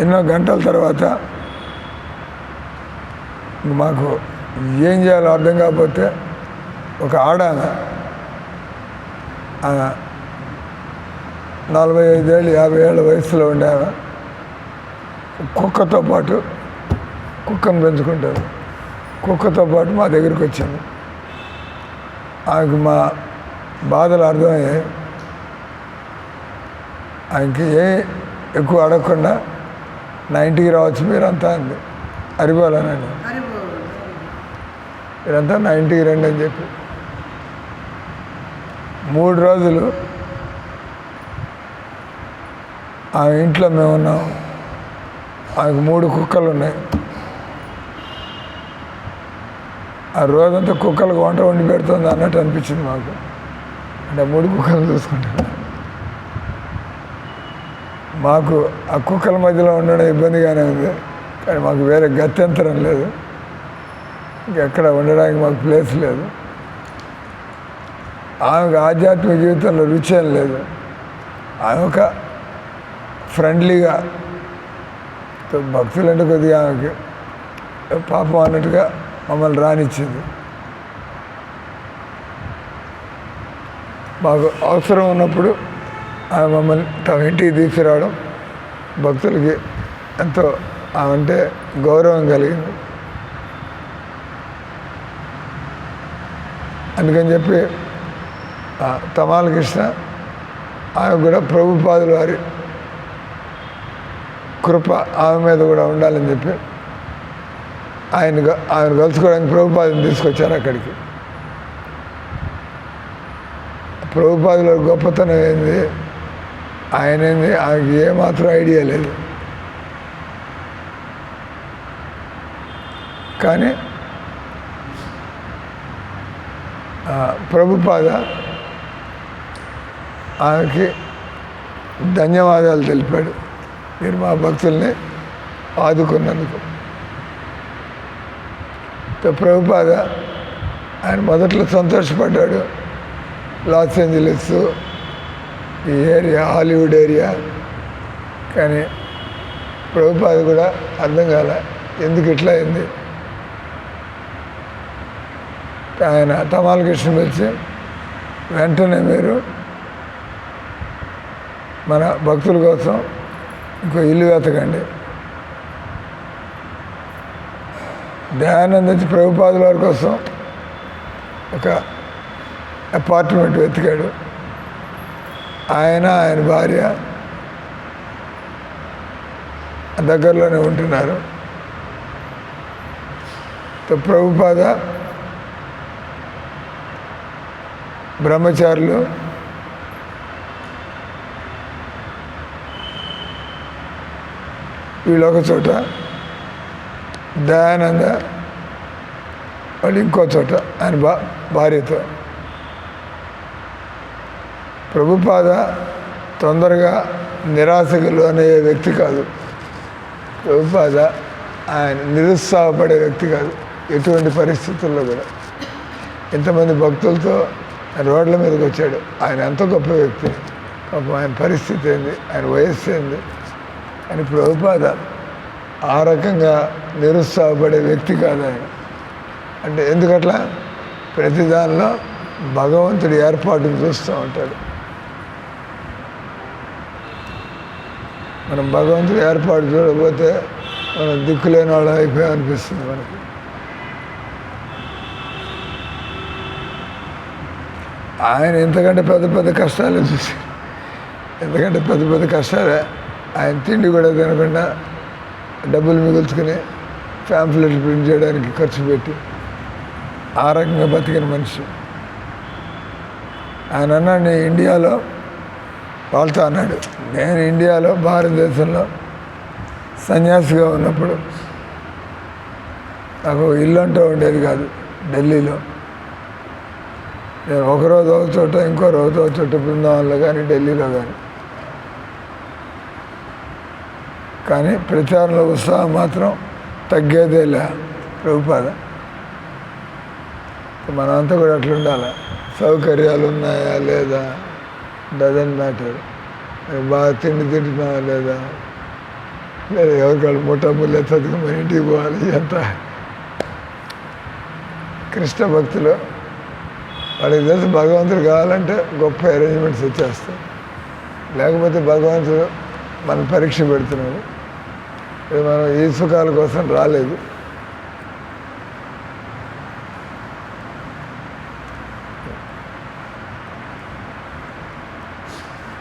ఎన్నో గంటల తర్వాత మాకు ఏం చేయాలో అర్థం కాకపోతే ఒక ఆడామె 45 ఏళ్ళు 50 ఏళ్ళ వయసులో ఉండామె కుక్కతో పాటు, కుక్కను పెంచుకుంటారు, కుక్కతో పాటు మా దగ్గరికి వచ్చింది. ఆమెకు మా బాధలు అర్థమయ్యాయి. ఆయనకి ఎక్కువ అడగకుండా నా ఇంటికి రావచ్చు మీరంతా అంది. అరిపోలేనండి, మీరంతా నా ఇంటికి రండి అని చెప్పి 3 రోజులు ఆ ఇంట్లో మేము ఉన్నాం. ఆమెకు 3 కుక్కలు ఉన్నాయి. ఆ రోజంతా కుక్కలకు వంట వండి పెడుతుంది అన్నట్టు అనిపించింది మాకు. అంటే 3 కుక్కలు చూసుకుంటాం. మాకు ఆ కుక్కల మధ్యలో ఉండడం ఇబ్బందిగానే ఉంది, కానీ మాకు వేరే గత్యంతరం లేదు. ఇంకెక్కడ ఉండడానికి మాకు ప్లేస్ లేదు. ఆమెకు ఆధ్యాత్మిక జీవితంలో రుచి ఏం లేదు. ఆమె ఒక ఫ్రెండ్లీగా, భక్తులంటే కొద్దిగా ఆమెకి పాపం అన్నట్టుగా మమ్మల్ని రానిచ్చింది. మాకు అవసరం ఉన్నప్పుడు ఆమె మమ్మల్ని తమ ఇంటికి తీసుకురావడం భక్తులకి ఎంతో అంటే గౌరవం కలిగింది. అందుకని చెప్పి తమాల కృష్ణ ఆమె కూడా ప్రభుపాదుల వారి కృప ఆమె మీద కూడా ఉండాలని చెప్పి ఆయన కలుసుకోవడానికి ప్రభుపాదుని తీసుకొచ్చారు అక్కడికి. ప్రభుపాదుల గొప్పతనం ఏంది, ఆయనేంది ఆమెకి ఏమాత్రం ఐడియా లేదు. కానీ ప్రభుపాద ఆమెకి ధన్యవాదాలు తెలిపాడు, మీరు మా భక్తుల్ని ఆదుకున్నందుకు. ప్రభుపాద ఆయన మొదట్లో సంతోషపడ్డాడు. లాస్ ఏంజలీస్ ఈ ఏరియా హాలీవుడ్ ఏరియా, కానీ ప్రభుపాద కూడా అర్థం కాల ఎందుకు ఇట్లా అయింది. ఆయన తమాల కృష్ణ పిలిచి వెంటనే మీరు మన భక్తుల కోసం ఇంకో ఇల్లు వెతకండి. దయానంద ప్రభుపాదుల వారి కోసం ఒక అపార్ట్మెంట్ వెతికాడు. ఆయన భార్య దగ్గరలోనే ఉంటున్నారు. ప్రభుపాద బ్రహ్మచారులు వీళ్ళు ఒక చోట, దయానంద వాళ్ళు ఇంకో చోట ఆయన భార్యతో. ప్రభుపాద తొందరగా నిరాశకు లోనయ్యే వ్యక్తి కాదు. ప్రభుపాద ఆయన నిరుత్సాహపడే వ్యక్తి కాదు ఎటువంటి పరిస్థితుల్లో కూడా. ఎంతమంది భక్తులతో రోడ్ల మీదకి వచ్చాడు. ఆయన ఎంత గొప్ప వ్యక్తి, పాపం ఆయన పరిస్థితి ఏంది, ఆయన వయస్సు ఏంది అని. ప్రభుపాద ఆ రకంగా నిరుత్సాహపడే వ్యక్తి కాదు ఆయన. అంటే ఎందుకట్లా? ప్రతి దానిలో భగవంతుడి ఏర్పాటును చూస్తూ ఉంటాడు. మనం భగవంతుడి ఏర్పాటు చూడకపోతే మనం దిక్కులేని వాళ్ళం అయిపోయామనిపిస్తుంది మనకి. ఆయన ఎంతకంటే పెద్ద పెద్ద కష్టాలు చూసి, ఎందుకంటే పెద్ద పెద్ద కష్టాలే. ఆయన తిండి కూడా తినకుండా డబ్బులు మిగుల్చుకుని ప్యాంఫ్లెట్లు ప్రింట్ చేయడానికి ఖర్చు పెట్టి ఆ రకంగా బతికిన మనిషి. ఆయన అన్నాడు, నేను ఇండియాలో వాళ్ళతో అన్నాడు, నేను ఇండియాలో భారతదేశంలో సన్యాసిగా ఉన్నప్పుడు నాకు ఇల్లు అంటూ ఉండేది కాదు. ఢిల్లీలో నేను ఒకరోజు ఒక చోట, ఇంకో రోజు ఒక చోట, బృందావనంలో కానీ ఢిల్లీలో కానీ ప్రచారంలో ఉత్సాహం మాత్రం తగ్గేదేలే. ప్రభుపాద మనంతా కూడా అట్లా ఉండాలి. సౌకర్యాలు ఉన్నాయా లేదా డజంట్ మ్యాటర్. బాగా తిండి తింటున్నావా లేదా ఎవరికాళ్ళు ముఠాముల్లే చదువు మన ఇంటికి పోవాలి. ఎంత కృష్ణ భక్తులు వాళ్ళకి తెలిసి భగవంతుడు కావాలంటే గొప్ప అరేంజ్మెంట్స్ వచ్చేస్తాయి. లేకపోతే భగవంతుడు మన పరీక్ష పెడుతున్నాడు. మనం ఈ సుఖాల కోసం రాలేదు.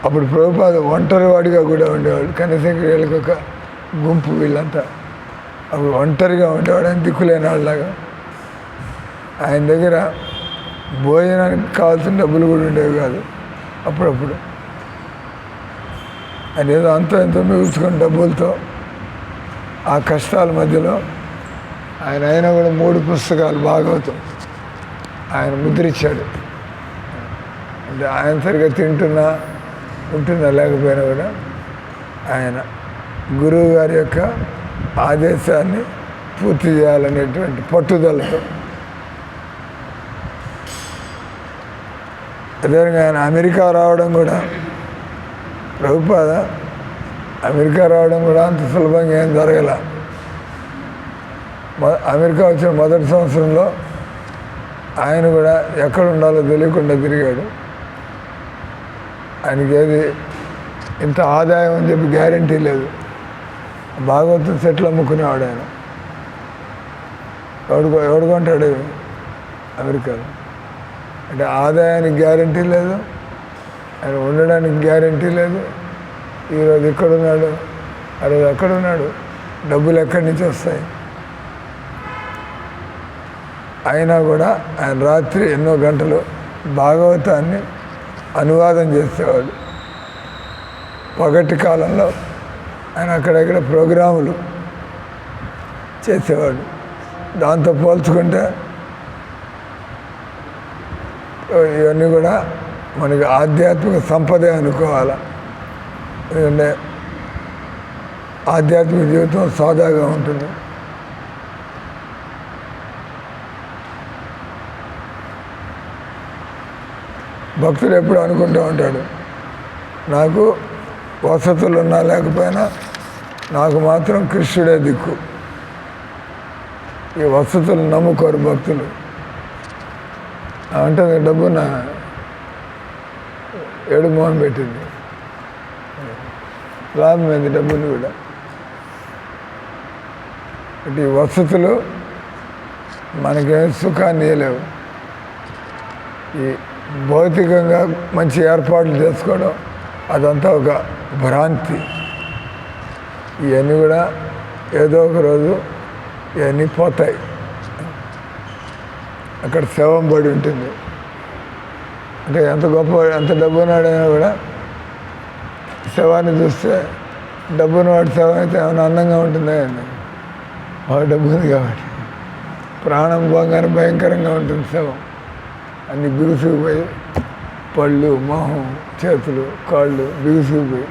అప్పుడు ప్రభుపాద ఒంటరి వాడిగా కూడా ఉండేవాడు. కనీసం వీళ్ళకి ఒక గుంపు, వీళ్ళంతా అప్పుడు ఒంటరిగా ఉండేవాడు. ఆయన దిక్కులేని వాళ్ళలాగా. ఆయన దగ్గర భోజనానికి కావాల్సిన డబ్బులు కూడా ఉండేవి కాదు. అప్పుడప్పుడు ఆయన ఏదో అంతో ఎంతో మిగుల్చుకుని డబ్బులతో ఆ కష్టాల మధ్యలో ఆయన అయినా కూడా 3 పుస్తకాలు భాగవతం ఆయన ముద్రించాడు. అంటే ఆయన సరిగ్గా ఉంటున్నా లేకపోయినా కూడా ఆయన గురువు గారి యొక్క ఆదేశాన్ని పూర్తి చేయాలనేటువంటి పట్టుదలతో. అదేవిధంగా ఆయన అమెరికా రావడం కూడా, ప్రభుపాద అమెరికా రావడం కూడా అంత సులభంగా ఏం జరగల. అమెరికా వచ్చిన మొదటి సంవత్సరంలో ఆయన కూడా ఎక్కడ ఉండాలో తెలియకుండా తిరిగాడు. ఆయనకి ఏది ఇంత ఆదాయం అని చెప్పి గ్యారంటీ లేదు. భాగవతం సెట్లు అమ్ముకునేవాడు ఆయన. ఎవడు కొంటాడు అమెరికాలో? అంటే ఆదాయానికి గ్యారంటీ లేదు, ఆయన ఉండడానికి గ్యారంటీ లేదు. ఈరోజు ఇక్కడున్నాడు, ఆ రోజు అక్కడున్నాడు. డబ్బులు ఎక్కడి నుంచి వస్తాయి? అయినా కూడా ఆయన రాత్రి ఎన్నో గంటలు భాగవతాన్ని అనువాదం చేసేవాడు. పగటి కాలంలో ఆయన అక్కడెక్కడ ప్రోగ్రాములు చేసేవాడు. దాంతో పోల్చుకుంటే ఇవన్నీ కూడా మనకి ఆధ్యాత్మిక సంపదే అనుకోవాలి. ఎందుకంటే ఆధ్యాత్మిక జీవితం సాదాగా ఉంటుంది. భక్తుడు ఎప్పుడు అనుకుంటూ ఉంటాడు, నాకు వసతులు ఉన్నా లేకపోయినా నాకు మాత్రం కృష్ణుడే దిక్కు. ఈ వసతులు నమ్ముకోరు భక్తులు. అంటే డబ్బున ఏడు మోహన్ పెట్టింది, లాభమైంది డబ్బులు కూడా. అంటే ఈ వసతులు మనకేం సుఖాన్ని ఇవ్వలేవు. ఈ భౌతికంగా మంచి ఏర్పాట్లు చేసుకోవడం అదంతా ఒక భ్రాంతి. ఇవన్నీ కూడా ఏదో ఒక రోజు ఇవన్నీ పోతాయి. అక్కడ శవం పడి ఉంటుంది. అంటే ఎంత గొప్ప ఎంత డబ్బున్నాడైనా కూడా శవాన్ని చూస్తే డబ్బున్న వాడి శవం అయితే ఏమైనా అందంగా ఉంటుందా అండి? వాడు డబ్బు ఉంది కాబట్టి ప్రాణం పోగానే భయంకరంగా ఉంటుంది శవం. అన్ని బిగుసుకుపోయి పళ్ళు, మొహం, చేతులు, కాళ్ళు బిగుసుకుపోయి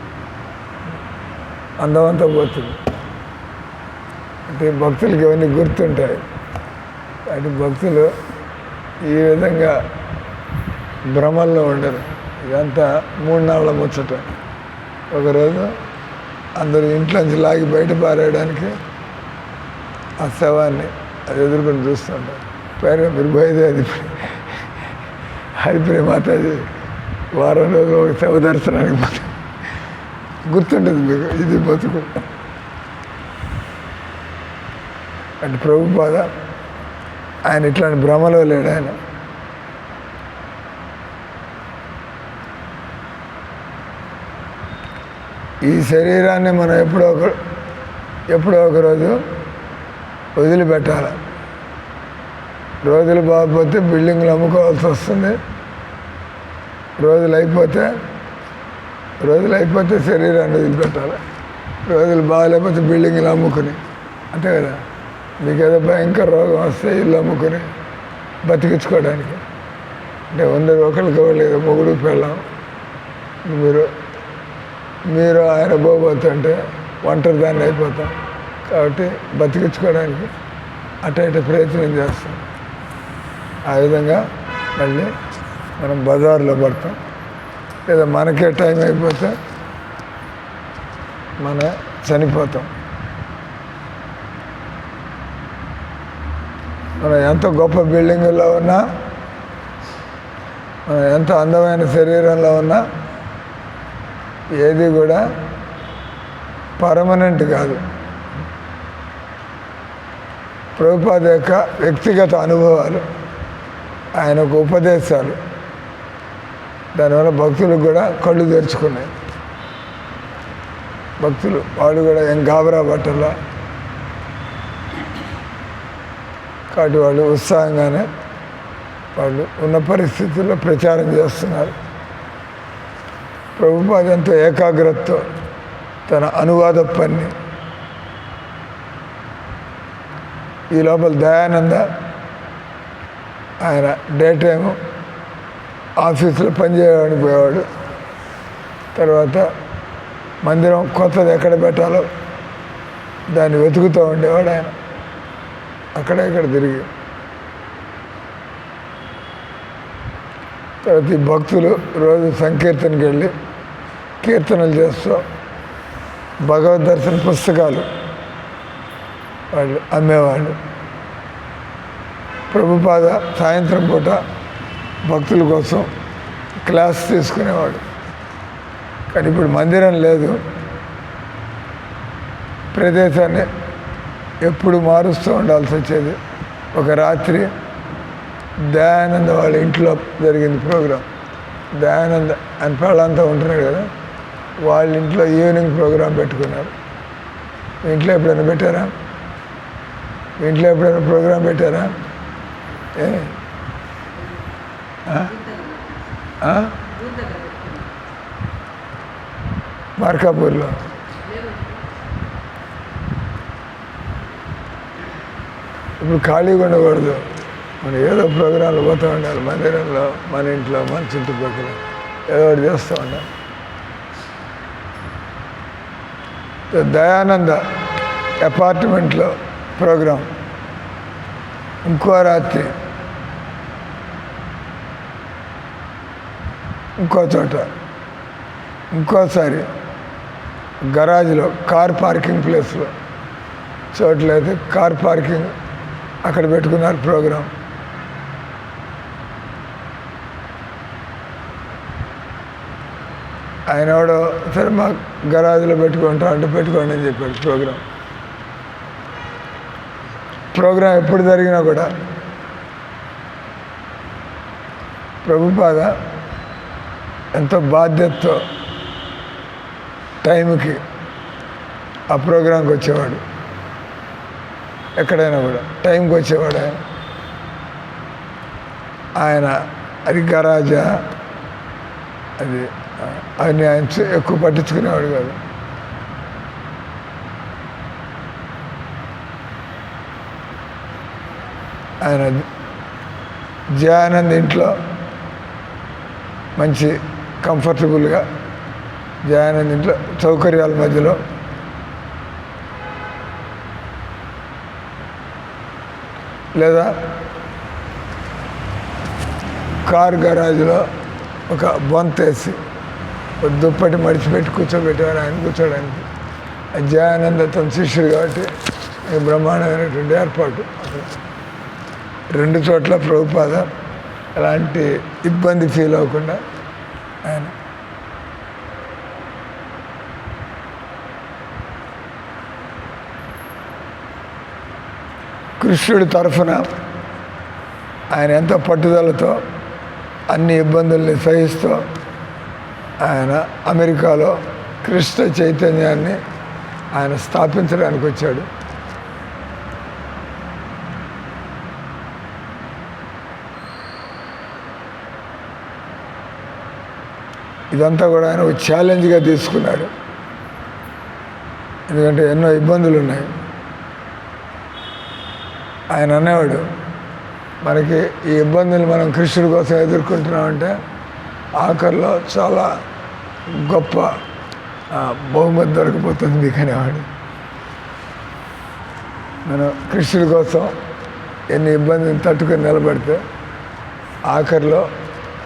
అందమంతా పోతుంది. అంటే భక్తులకి ఇవన్నీ గుర్తుంటాయి. అంటే భక్తులు ఈ విధంగా భ్రమల్లో ఉండరు. ఇదంతా 3 నాళ్ళ ముచ్చట. ఒకరోజు అందరూ ఇంట్లోంచి లాగి బయట పారేయడానికి ఆ శవాన్ని అది ఎదుర్కొని చూస్తుంటారు. పైన మీరు పోయేది అది హరిప్రియ మాతాజీ వారం రోజులు ఒక శవ దర్శనానికి పోతే గుర్తుంటుంది మీకు. ఇది బతుకు. అంటే ప్రభుపాద ఆయన ఇట్లాంటి భ్రమలో లేడు. ఆయన ఈ శరీరాన్ని మనం ఎప్పుడో ఒక రోజు వదిలిపెట్టాలి. రోజులు బాగపోతే బిల్డింగ్లు అమ్ముకోవాల్సి వస్తుంది. రోజులు అయిపోతే శరీరాన్ని వదిలిపెట్టాలి. రోజులు బాగాలేకపోతే బిల్డింగ్లు అమ్ముకుని, అంతే కదా. మీకేదో భయంకర రోగం వస్తే ఇల్లు అమ్ముకుని బతికించుకోవడానికి. అంటే ఒకరికి లేదు మొగుడు పెళ్ళాం. మీరు ఆయన పోబోతుంటే ఒంటరి దాన్ని అయిపోతాం. కాబట్టి బతికించుకోవడానికి అటు ప్రయత్నం చేస్తాం. ఆ విధంగా మళ్ళీ మనం బజార్లో పడతాం. లేదా మనకే టైం అయిపోతే చనిపోతాం. మనం ఎంత గొప్ప బిల్డింగుల్లో ఉన్నా, మనం ఎంత అందమైన శరీరంలో ఉన్నా ఏది కూడా పర్మనెంట్ కాదు. ప్రభుపాద యొక్క వ్యక్తిగత అనుభవాలు, ఆయన ఒక ఉపదేశాలు, దానివల్ల భక్తులకు కూడా కళ్ళు తెరుచుకున్నాయి. భక్తులు వాళ్ళు కూడా ఏం గాబరా పట్టలా. కాబట్టి వాళ్ళు ఉత్సాహంగానే వాళ్ళు ఉన్న పరిస్థితుల్లో ప్రచారం చేస్తున్నారు. ప్రభుపాద ఎంతో ఏకాగ్రతతో తన అనువాద పని ఈ లోపల దయానంద ఆయన డే టైము ఆఫీసులో పనిచేయడానికి పోయేవాడు. తర్వాత మందిరం కొత్తది ఎక్కడ పెట్టాలో దాన్ని వెతుకుతూ ఉండేవాడు. ఆయన అక్కడ తిరిగి తర్వాత ఈ భక్తులు రోజు సంకీర్తనకి వెళ్ళి కీర్తనలు చేస్తూ భగవద్ దర్శన పుస్తకాలు వాళ్ళు అమ్మేవాళ్ళు. ప్రభుపాద సాయంత్రం పూట భక్తుల కోసం క్లాస్ తీసుకునేవాడు. కానీ ఇప్పుడు మందిరం లేదు. ప్రదేశాన్ని ఎప్పుడు మారుస్తూ ఉండాల్సి వచ్చేది. ఒక రాత్రి దయానంద వాళ్ళ ఇంట్లో జరిగింది ప్రోగ్రాం. దయానంద అని పిల్లలంతా ఉంటున్నారు కదా, వాళ్ళ ఇంట్లో ఈవినింగ్ ప్రోగ్రాం పెట్టుకున్నారు. మీ ఇంట్లో ఎప్పుడైనా పెట్టారా? మీ ఇంట్లో ఎప్పుడైనా ప్రోగ్రాం పెట్టారా? మార్కాపూర్లో ఇప్పుడు ఖాళీగా ఉండకూడదు. మనం ఏదో ప్రోగ్రాంలు పోతూ ఉండాలి. మందిరంలో, మన ఇంట్లో, మన చుట్టుపక్కల ఏదో ఒకటి చేస్తూ ఉండాలి. దయానంద అపార్ట్మెంట్లో ప్రోగ్రాం, ఇంకో రాత్రి ఇంకో చోట, ఇంకోసారి గరాజ్లో కార్ పార్కింగ్ ప్లేస్లో చోట్లయితే కార్ పార్కింగ్ అక్కడ పెట్టుకున్నారు ప్రోగ్రాం. ఆయన ఎవడో సరే మా గరాజ్లో పెట్టుకుంటా అంటే పెట్టుకోండి అని చెప్పాడు. ప్రోగ్రాం ఎప్పుడు జరిగినా కూడా ప్రభుపాద ఎంతో బాధ్యతతో టైంకి ఆ ప్రోగ్రాంకి వచ్చేవాడు. ఎక్కడైనా కూడా టైంకి వచ్చేవాడు ఆయన. అది గరాజా అది ఆయన ఎక్కువ పట్టించుకునేవాడు కాదు. ఆయన జయానంద్ ఇంట్లో మంచి కంఫర్టబుల్గా జయానంద్ ఇంట్లో సౌకర్యాల మధ్యలో లేదా కార్ గరాజ్లో ఒక బొంతేసి ఒక దుప్పటి మడిచిపెట్టి కూర్చోబెట్టేవారు ఆయన కూర్చోడానికి. జయానంద తన శిష్యుడు కాబట్టి బ్రహ్మాండమైనటువంటి ఏర్పాటు. రెండు చోట్ల ప్రభుపాద ఎలాంటి ఇబ్బంది ఫీల్ అవ్వకుండా ఆయన కృష్ణుడి తరఫున ఆయన ఎంతో పట్టుదలతో అన్ని ఇబ్బందుల్ని సహిస్తూ ఆయన అమెరికాలో కృష్ణ చైతన్యాన్ని ఆయన స్థాపించడానికి వచ్చాడు. ఇదంతా కూడా ఆయన ఒక ఛాలెంజ్గా తీసుకున్నాడు. ఎందుకంటే ఎన్నో ఇబ్బందులు ఉన్నాయి. ఆయన అనేవాడు, మనకి ఈ ఇబ్బందులు మనం కృష్ణుడి కోసం ఎదుర్కొంటున్నామంటే ఆఖరిలో చాలా గొప్ప బహుమతి దొరకపోతుంది మీకు అనేవాడు. మనం కృష్ణుడి కోసం ఎన్ని ఇబ్బందులు తట్టుకొని నిలబడితే ఆఖరిలో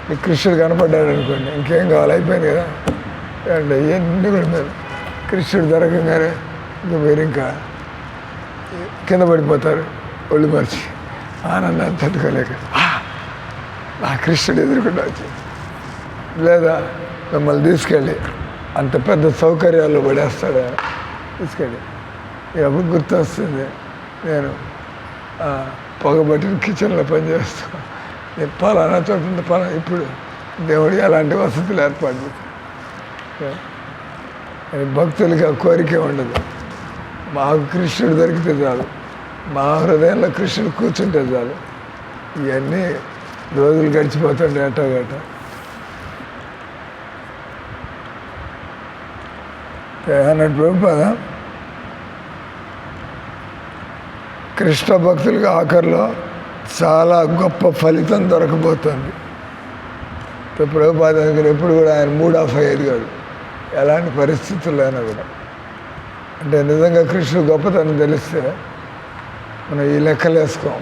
మీకు కృష్ణుడు కనపడ్డాడు అనుకోండి, ఇంకేం కావాలి, అయిపోయింది కదా అంటే ఇవన్నీ కూడా మీరు కృష్ణుడు దొరకంగానే ఇంకా మీరు ఇంకా కింద పడిపోతారు ఒళ్ళు మర్చి ఆనందాన్ని తట్టుకోలేక నా కృష్ణుడు ఎదుర్కొంటూ వచ్చి లేదా మిమ్మల్ని తీసుకెళ్ళి అంత పెద్ద సౌకర్యాల్లో పడేస్తాడు ఆయన తీసుకెళ్ళి. ఎప్పుడు గుర్తు వస్తుంది, నేను పొగబట్టిన కిచెన్లో పనిచేస్తాను, నేను పలానా చోట పలానా. ఇప్పుడు దేవుడు ఎలాంటి వసతులు ఏర్పాటు చేస్తాడు. భక్తులకి ఆ కోరికే ఉండదు. మాకు కృష్ణుడు దొరికితే చాలు, మా హృదయంలో కృష్ణుడు కూర్చుంటే చాలు. ఇవన్నీ రోజులు గడిచిపోతుండే అట్టగట. అన్నట్టు ప్రభుపాద కృష్ణ భక్తులకు ఆఖరిలో చాలా గొప్ప ఫలితం దొరకబోతుంది. ప్రభుపాద దగ్గర ఎప్పుడు కూడా ఆయన మూడ్ ఆఫ్ అయ్యేది కాదు, ఎలాంటి పరిస్థితుల్లో అయినా కూడా. అంటే నిజంగా కృష్ణుడు గొప్పతనం తెలిస్తే మనం ఈ లెక్కలు వేసుకోం.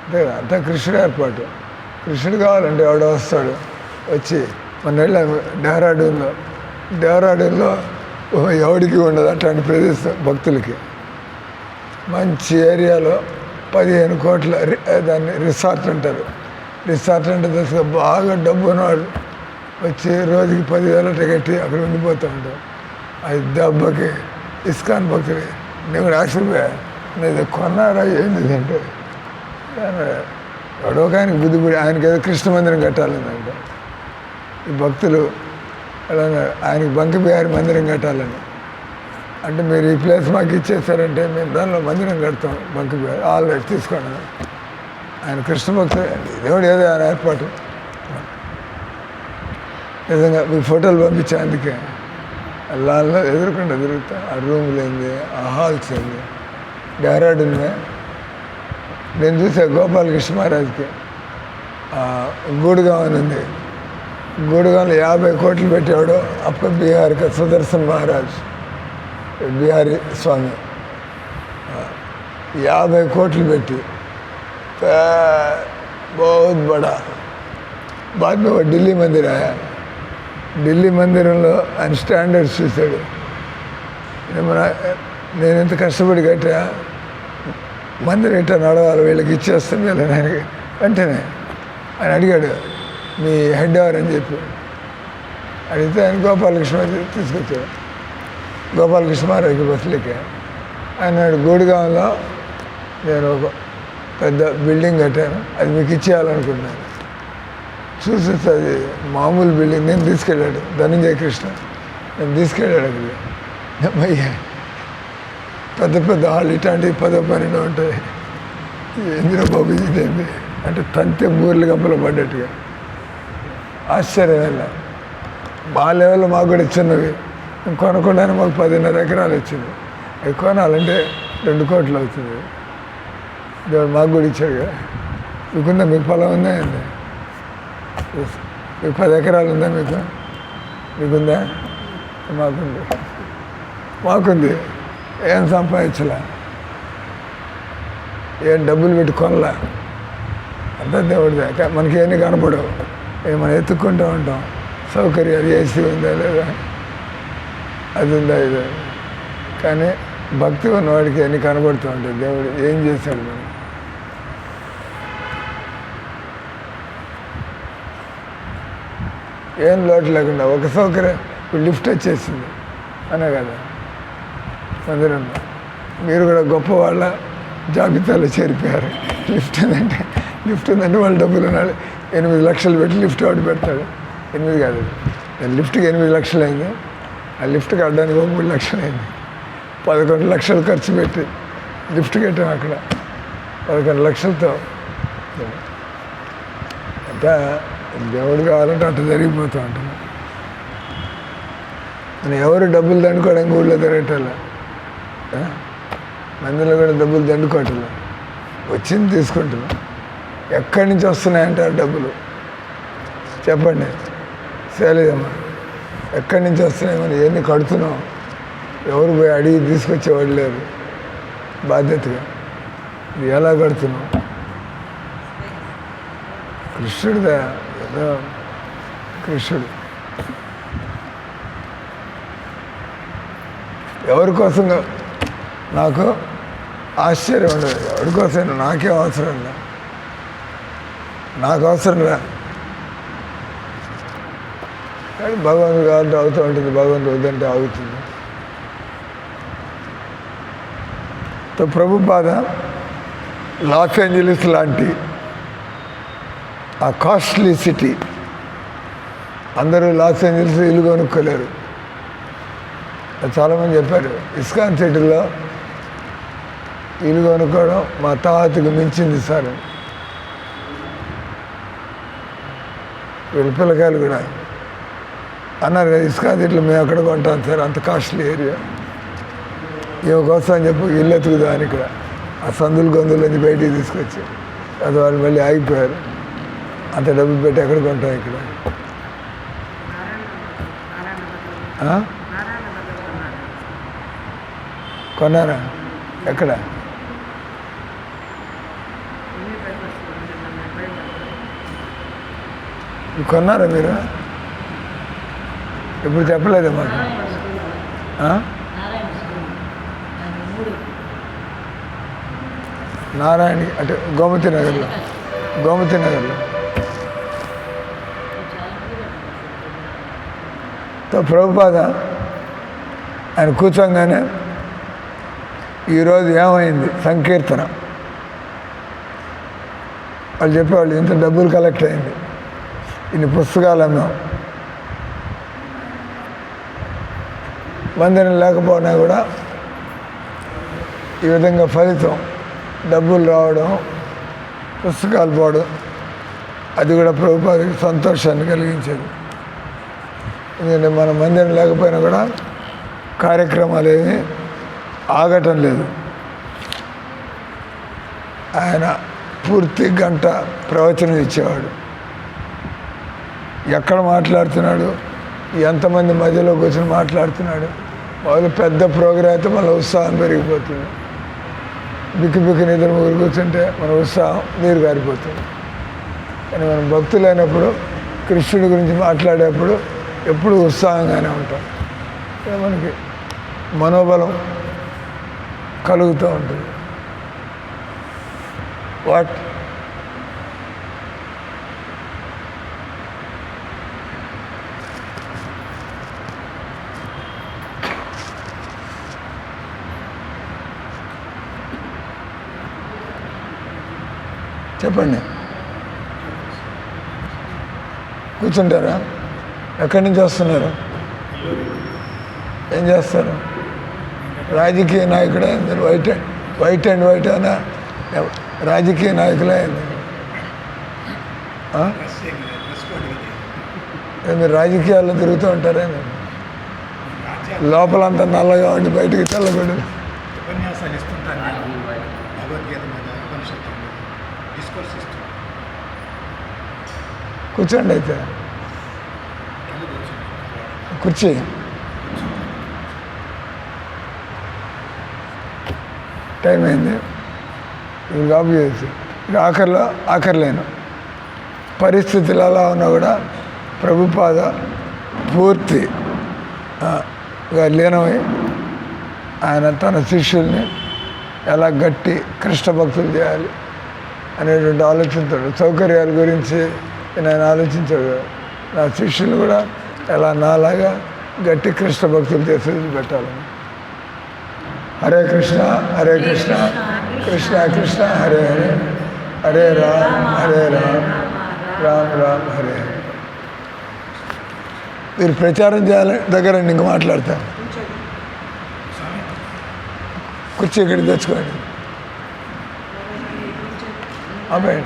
అంతే కదా, అంతా కృష్ణుడు ఏర్పాటు. కృష్ణుడు కావాలంటే ఎవడో వస్తాడు, వచ్చి మన వెళ్ళాము డెహ్రాడూన్లో ఎవడికి ఉండదు అట్లాంటి ప్రదేశం. భక్తులకి మంచి ఏరియాలో 15 కోట్ల దాన్ని రిసార్ట్ అంటారు. రిసార్ట్ అంటే తెలుసు, బాగా డబ్బు ఉన్నవాడు వచ్చి రోజుకి 10,000 టికెట్ అక్కడ ఉండిపోతూ ఉంటారు. అది దెబ్బకి ఇస్కాన్ భక్తులు నేను కూడా ఆశ్చర్యపోయా, నేను కొన్నారా ఏంటి అంటే ఎవడో ఆయనకి బుద్ధిపడి ఆయనకి ఏదో కృష్ణ మందిరం కట్టాలంటే ఈ భక్తులు అలా ఆయనకి బంక బిహారీ మందిరం కట్టాలని అంటే మీరు ఈ ప్లేస్ మాకు ఇచ్చేస్తారంటే మేము దానిలో మందిరం కడతాం బంక బిహారీ ఆల్రెడీ తీసుకోండి. ఆయన కృష్ణ భక్తులు, దేవుడు ఏదో ఆయన ఏర్పాటు. నిజంగా మీ ఫోటోలు పంపించా, అందుకే లాల్లో ఎదురుకుండా తిరుగుతా. ఆ రూమ్లు ఏంది, ఆ హాల్స్ ఏంది. డెహ్రాడూన్ నేను చూసా గోపాలకృష్ణ మహారాజ్కి గూడుగాం అని ఉంది. గూడుగాంలో 50 కోట్లు పెట్టాడు అప్ప బీహార్కి సుదర్శన్ మహారాజ్ బిహారీ స్వామి. 50 కోట్లు పెట్టి బహుత్ బడా. बाद में वो ఢిల్లీ మందిర్ ఆయా. ఢిల్లీ మందిరంలో ఆయన స్టాండర్డ్స్ చూశాడు. నేను ఎంత కష్టపడి కట్టా, మందిరం ఇట్లా నడవాలి, వీళ్ళకి ఇచ్చేస్తాను వీళ్ళని ఆయనకి. వెంటనే ఆయన అడిగాడు మీ హెడ్ ఎవరని చెప్పి అడిగితే ఆయన గోపాలకృష్ణ తీసుకొచ్చాడు. గోపాలకృష్ణ మహారాజు బస్సులకి ఆయన గూడుగాంలో నేను ఒక పెద్ద బిల్డింగ్ కట్టాను, అది మీకు ఇచ్చేయాలనుకుంటున్నాను. చూసి అది మామూలు బిల్డింగ్. నేను తీసుకెళ్ళాడు ధనంజయ కృష్ణ, నేను తీసుకెళ్ళాడు అక్కడికి. అమ్మయ్య పెద్ద పెద్ద హాల్ ఇట్లాంటివి 10-12 ఉంటాయి. ఎందులో బాబు ఇదేంది అంటే తంతే బూర్లు గంపలు పడ్డట్టుగా ఆశ్చర్యం. మా లెవెల్లో మాకు కూడా ఇచ్చినవి కొనకుండానే మాకు 10.5 ఎకరాలు వచ్చింది. అవి కొనాలంటే 2 కోట్లు అవుతుంది. దేవుడు మాకు కూడా ఇచ్చాడు కదా. మీకుందా? మీకు పొలం ఉందా ఏంది? మీకు 10 ఎకరాలు ఉందా? మీకుందా? మాకుంది. ఏం సంపాదించలే, ఏం డబ్బులు పెట్టి కొనలే, అంతా దేవుడిదే. మనకి ఏమీ కనపడవు, మనం ఎత్తుక్కుంటూ ఉంటాం. సౌకర్యాలు ఏసీ ఉందా లేదా, అది ఉందా ఇది, కానీ భక్తి ఉన్నవాడికి అన్నీ కనబడుతూ ఉంటాయి. దేవుడు ఏం చేశాడు మనం. ఏం లోటు లేకుండా ఒక సౌకర్యం. ఇప్పుడు లిఫ్ట్ వచ్చేసింది అనే కదా మందిరంలో. మీరు కూడా గొప్ప వాళ్ళ జాబితాలో చేరిపోయారు. లిఫ్ట్ ఉందంటే వాళ్ళు డబ్బులు ఉన్నాడు. 8 లక్షలు పెట్టి లిఫ్ట్ ఒకటి పెడతాడు. 8 కాదు, లిఫ్ట్కి 8 లక్షలు అయింది. ఆ లిఫ్ట్ కట్టడానికి 3 లక్షలు అయింది. 11 లక్షలు ఖర్చు పెట్టి లిఫ్ట్ కట్టాం అక్కడ. 11 లక్షలతో అంతా దేవుడు కావాలంటే అట్లా జరిగిపోతూ ఉంటుంది. మనం ఎవరు డబ్బులు దండుకోవడానికి ఊళ్ళో తిరగటల్లా, మందిలో కూడా డబ్బులు దండుకోవట్లే, వచ్చింది తీసుకుంటున్నాం. ఎక్కడి నుంచి వస్తున్నాయంటారు డబ్బులు? చెప్పండి, సేలేదమ్మా. ఎక్కడి నుంచి వస్తున్నాయి? మనం ఎన్ని కడుతున్నాం? ఎవరు పోయి అడిగి తీసుకొచ్చేవాడు లేరు బాధ్యతగా. ఇది ఎలా కడుతున్నాం? కృష్ణుడిదా ఏదో కృష్ణుడు. ఎవరి కోసం నాకు ఆశ్చర్యం ఉండదు. ఎవరి కోసం నాకేం అవసరం లే, నాకు అవసరం లే. కానీ భగవంతుడు కావాలంటే అవుతూ ఉంటుంది, భగవంతుడు వద్దంటే అవుతుంది. ప్రభుపాద లాస్ ఏంజలీస్ లాంటి ఆ కాస్ట్లీ సిటీ, అందరూ లాస్ ఏంజలీస్ ఇల్లు కొనుక్కోలేరు. చాలామంది చెప్పారు ఇస్కాన్ సిటీలో ఇల్లు కొనుక్కోవడం మా తాతకు మించింది సార్. వీళ్ళ పిల్లకాయలు కూడా అన్నారు, ఇస్కాన్ సిటీలో మేము ఎక్కడ కొంటాం సార్, అంత కాస్ట్లీ ఏరియా. ఏమో కోసం అని చెప్పి ఇల్లు ఎత్తుకుదాని ఇక్కడ ఆ సందులు గొంతులు అని బయటికి తీసుకొచ్చి అది వాళ్ళు మళ్ళీ ఆగిపోయారు. అంత డబ్బులు పెట్టి ఎక్కడ కొంటాం ఇక్కడ? కొన్నారా? ఎక్కడ కొన్నారా మీరు? ఇప్పుడు చెప్పలేదే మాకు. నారాయణ అంటే గోమతి నగర్లో ప్రభుపాద ఆయన కూర్చోగానే ఈరోజు ఏమైంది సంకీర్తన వాళ్ళు చెప్పేవాళ్ళు, ఇంత డబ్బులు కలెక్ట్ అయింది, ఇన్ని పుస్తకాలు అన్నాం. మందిరం లేకపోయినా కూడా ఈ విధంగా ఫలితం డబ్బులు రావడం, పుస్తకాలు పోవడం, అది కూడా ప్రభుపాదకి సంతోషాన్ని కలిగించేది. ఎందుకంటే మన మందిరం లేకపోయినా కూడా కార్యక్రమాలు ఏమీ ఆగటం లేదు. ఆయన పూర్తి గంట ప్రవచనం ఇచ్చేవాడు. ఎక్కడ మాట్లాడుతున్నాడు, ఎంతమంది మధ్యలో కూర్చొని మాట్లాడుతున్నాడు. వాళ్ళు పెద్ద ప్రోగ్రాం అయితే మళ్ళీ ఉత్సాహం పెరిగిపోతుంది. బిక్కు నిద్ర ముగ్గురు కూర్చుంటే మన ఉత్సాహం నీరు గారిపోతుంది. కానీ మనం భక్తులైనప్పుడు కృష్ణుడి గురించి మాట్లాడేప్పుడు ఎప్పుడు ఉత్సాహంగానే ఉంటాం. మనకి మనోబలం కలుగుతూ ఉంటుంది. వాట్ చెప్పండి. కూర్చుంటారా? ఎక్కడి నుంచి వస్తున్నారు? ఏం చేస్తారు? రాజకీయ నాయకుడే మీరు? వైట్ అండ్ వైట్ అయినా రాజకీయ నాయకులే మీరు రాజకీయాల్లో తిరుగుతూ ఉంటారే? లోపలంతా నల్లగా ఉండి బయటికి తెల్లబడి ఉపన్యాసాలు ఇస్తుంటాను. భగవద్గీత మీద, ఉపనిషత్తు మీద డిస్కోర్స్ ఇస్తుంటాను. కూర్చోండి అయితే. కుర్చీ టైం అయింది. ఇప్పుడు కాపు చేయొచ్చు. ఇక ఆఖరిలేను పరిస్థితులు ఎలా ఉన్నా కూడా ప్రభుపాద పూర్తిగా లీనమై ఆయన తన శిష్యుల్ని ఎలా గట్టి కృష్ణ భక్తులు చేయాలి అనేటువంటి ఆలోచించాడు. సౌకర్యాల గురించి నేను ఆలోచించాడు. నా శిష్యులు కూడా ఎలా నాలాగా గట్టి కృష్ణ భక్తులు చేసి పెట్టాలని. హరే కృష్ణ కృష్ణ కృష్ణ హరే హరే, హరే రామ్ రామ్ రామ్ హరే హరే. మీరు ప్రచారం చేయాలి. దగ్గర ఇంక మాట్లాడతాను. కుర్చీ ఇక్కడికి తెచ్చుకోండి. అబ్బాయి